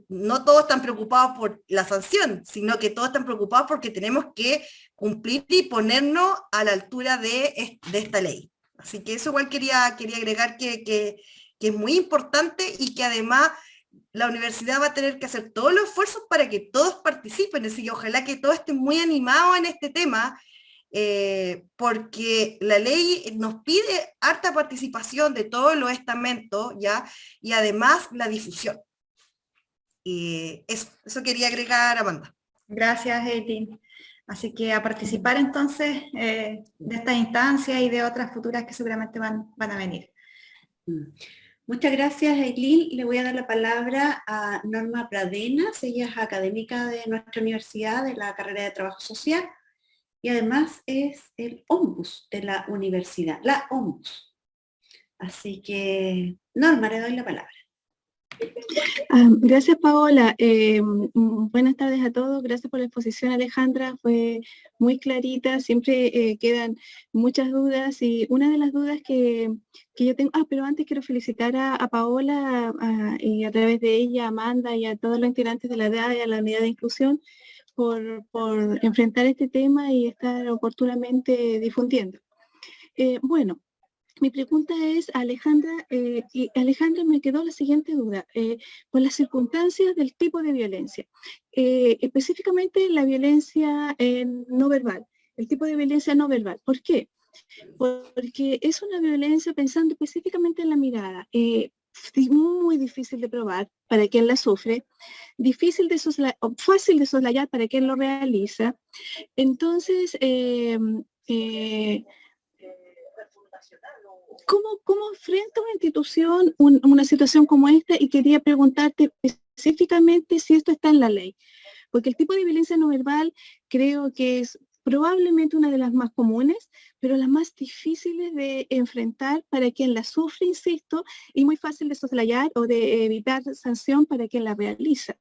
no todos están preocupados por la sanción, sino que todos están preocupados porque tenemos que cumplir y ponernos a la altura de esta ley. Así que eso igual quería agregar que es muy importante y que además la universidad va a tener que hacer todos los esfuerzos para que todos participen, es decir, ojalá que todos estén muy animados en este tema, porque la ley nos pide harta participación de todos los estamentos, ¿ya? Y además la difusión. Eso quería agregar, Amanda. Gracias, Eileen. Así que a participar entonces de esta instancia y de otras futuras que seguramente van a venir. Muchas gracias, Eileen. Le voy a dar la palabra a Norma Pradenas. Ella es académica de nuestra universidad, de la carrera de Trabajo Social, y además es el ombus de la universidad, la ombus. Así que, Norma, le doy la palabra. Gracias, Paola. Buenas tardes a todos. Gracias por la exposición, Alejandra. Fue muy clarita. Siempre quedan muchas dudas y una de las dudas que yo tengo... pero antes quiero felicitar a Paola y a través de ella, a Amanda y a todos los integrantes de la DAE, a la unidad de inclusión, por enfrentar este tema y estar oportunamente difundiendo. Bueno. Mi pregunta es, Alejandra, y Alejandra me quedó la siguiente duda, por las circunstancias del tipo de violencia, específicamente la violencia no verbal, el tipo de violencia no verbal. ¿Por qué? Porque es una violencia pensando específicamente en la mirada, muy difícil de probar para quien la sufre, fácil de soslayar para quien lo realiza. Entonces, ¿Cómo enfrenta una institución una situación como esta? Y quería preguntarte específicamente si esto está en la ley, porque el tipo de violencia no verbal creo que es probablemente una de las más comunes, pero las más difíciles de enfrentar para quien la sufre, insisto, y muy fácil de soslayar o de evitar sanción para quien la realiza.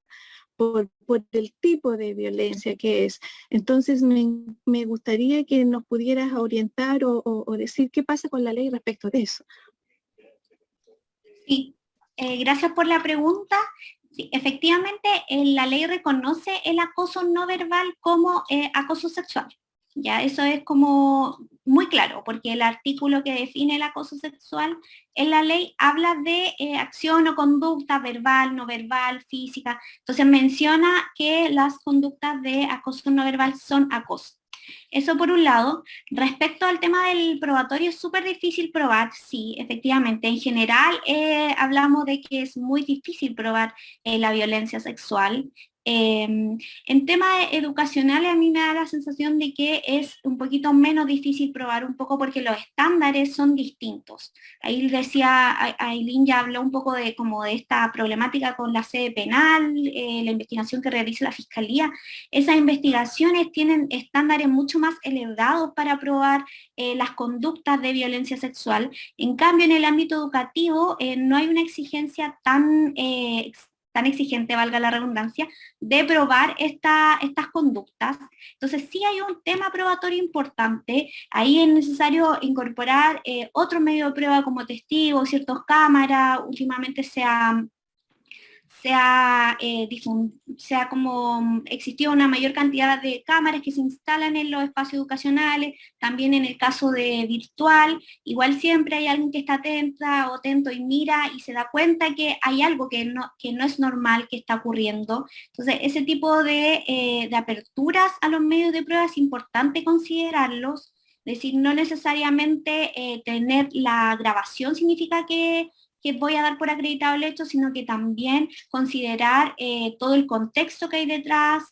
Por el tipo de violencia que es. Entonces me gustaría que nos pudieras orientar o decir qué pasa con la ley respecto de eso. Sí, gracias por la pregunta. Sí, efectivamente, la ley reconoce el acoso no verbal como acoso sexual. Ya eso es como muy claro, porque el artículo que define el acoso sexual en la ley habla de acción o conducta verbal, no verbal, física. Entonces menciona que las conductas de acoso no verbal son acoso. Eso por un lado. Respecto al tema del probatorio, es súper difícil probar, sí, efectivamente. En general hablamos de que es muy difícil probar la violencia sexual. En temas educacionales a mí me da la sensación de que es un poquito menos difícil probar un poco porque los estándares son distintos. Ahí decía, Aileen ya habló un poco de como de esta problemática con la sede penal, la investigación que realiza la Fiscalía. Esas investigaciones tienen estándares mucho más elevados para probar las conductas de violencia sexual. En cambio, en el ámbito educativo no hay una exigencia tan exigente, valga la redundancia, de probar estas conductas. Entonces sí hay un tema probatorio importante, ahí es necesario incorporar otro medio de prueba como testigos, ciertas cámaras, últimamente se ha como existido una mayor cantidad de cámaras que se instalan en los espacios educacionales, también en el caso de virtual, igual siempre hay alguien que está atento y mira y se da cuenta que hay algo que no es normal que está ocurriendo. Entonces ese tipo de aperturas a los medios de prueba es importante considerarlos, es decir, no necesariamente tener la grabación significa que voy a dar por acreditado el hecho, sino que también considerar todo el contexto que hay detrás,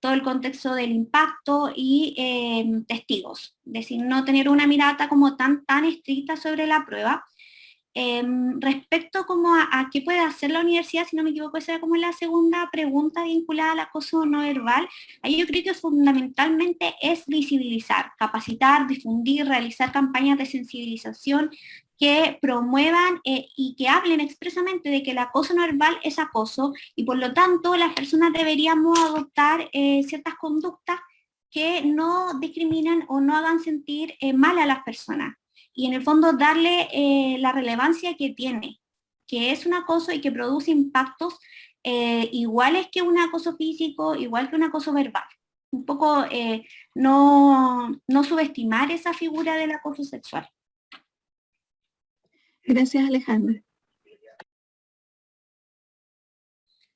todo el contexto del impacto y testigos. Es decir, no tener una mirada como tan estricta sobre la prueba. Respecto como a qué puede hacer la universidad, si no me equivoco, esa era como la segunda pregunta vinculada al acoso no verbal. Ahí yo creo que fundamentalmente es visibilizar, capacitar, difundir, realizar campañas de sensibilización que promuevan y que hablen expresamente de que el acoso no verbal es acoso, y por lo tanto las personas deberíamos adoptar ciertas conductas que no discriminan o no hagan sentir mal a las personas. Y en el fondo darle la relevancia que tiene, que es un acoso y que produce impactos iguales que un acoso físico, igual que un acoso verbal. Un poco no subestimar esa figura del acoso sexual. Gracias, Alejandra.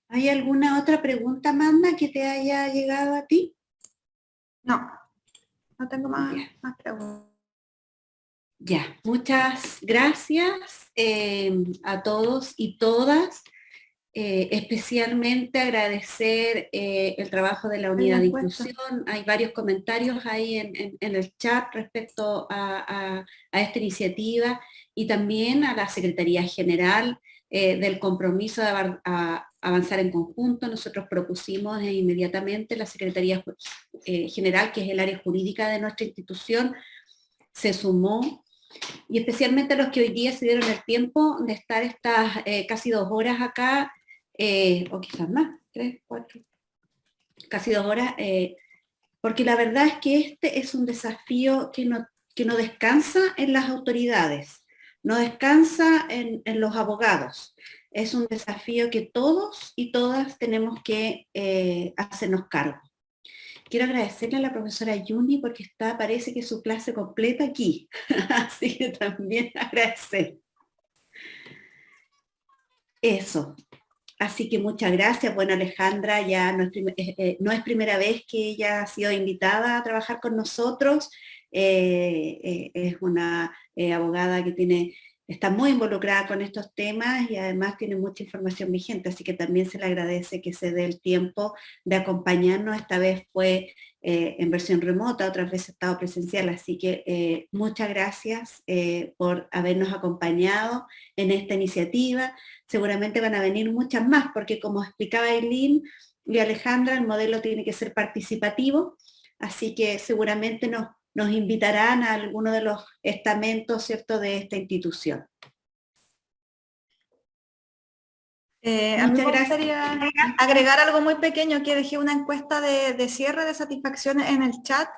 ¿Hay alguna otra pregunta, Amanda, que te haya llegado a ti? No, no tengo más preguntas. Ya, muchas gracias a todos y todas. Especialmente agradecer el trabajo de la unidad de inclusión. Hay varios comentarios ahí en el chat respecto a esta iniciativa, y también a la Secretaría General del compromiso de avanzar en conjunto. Nosotros propusimos inmediatamente la Secretaría General, que es el área jurídica de nuestra institución, se sumó, y especialmente a los que hoy día se dieron el tiempo de estar estas casi 2 horas acá, o quizás más, 3, 4, casi 2 horas, porque la verdad es que este es un desafío que no descansa en las autoridades, no descansa en los abogados. Es un desafío que todos y todas tenemos que hacernos cargo. Quiero agradecerle a la profesora Yuni porque parece que su clase completa aquí, así que también agradecer. Eso. Así que muchas gracias. Bueno, Alejandra ya no es primera vez que ella ha sido invitada a trabajar con nosotros. Es una abogada que está muy involucrada con estos temas y además tiene mucha información vigente, así que también se le agradece que se dé el tiempo de acompañarnos. Esta vez fue en versión remota, otras veces ha estado presencial, así que muchas gracias por habernos acompañado en esta iniciativa. Seguramente van a venir muchas más, porque como explicaba Eileen y Alejandra, el modelo tiene que ser participativo, así que seguramente nos invitarán a alguno de los estamentos, ¿cierto?, de esta institución. A mí me gustaría agregar algo muy pequeño, que dejé una encuesta de cierre de satisfacción en el chat.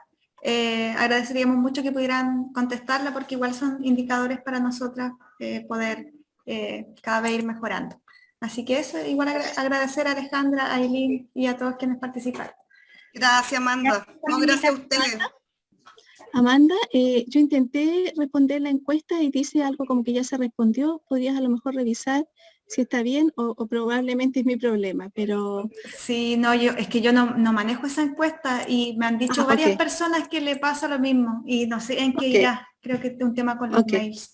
Agradeceríamos mucho que pudieran contestarla, porque igual son indicadores para nosotras poder cada vez ir mejorando. Así que eso, igual agradecer a Alejandra, a Eileen y a todos quienes participaron. Gracias, Amanda. No, gracias a ustedes. Amanda, yo intenté responder la encuesta y dice algo como que ya se respondió. Podrías a lo mejor revisar si está bien o probablemente es mi problema, pero... Sí, no, es que yo no manejo esa encuesta y me han dicho varias personas que le pasa lo mismo y no sé en qué irá. Creo que es un tema con los mails.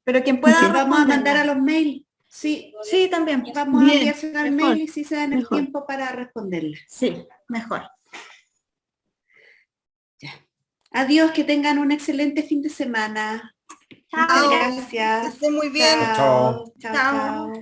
Pero quien pueda vamos a mandar a los mails. Sí, sí, también. Vamos a enviarse al mail y si se dan el tiempo para responderle. Sí, mejor. Ya. Adiós, que tengan un excelente fin de semana. Chao. Gracias. Que estén muy bien. Chao. Chao.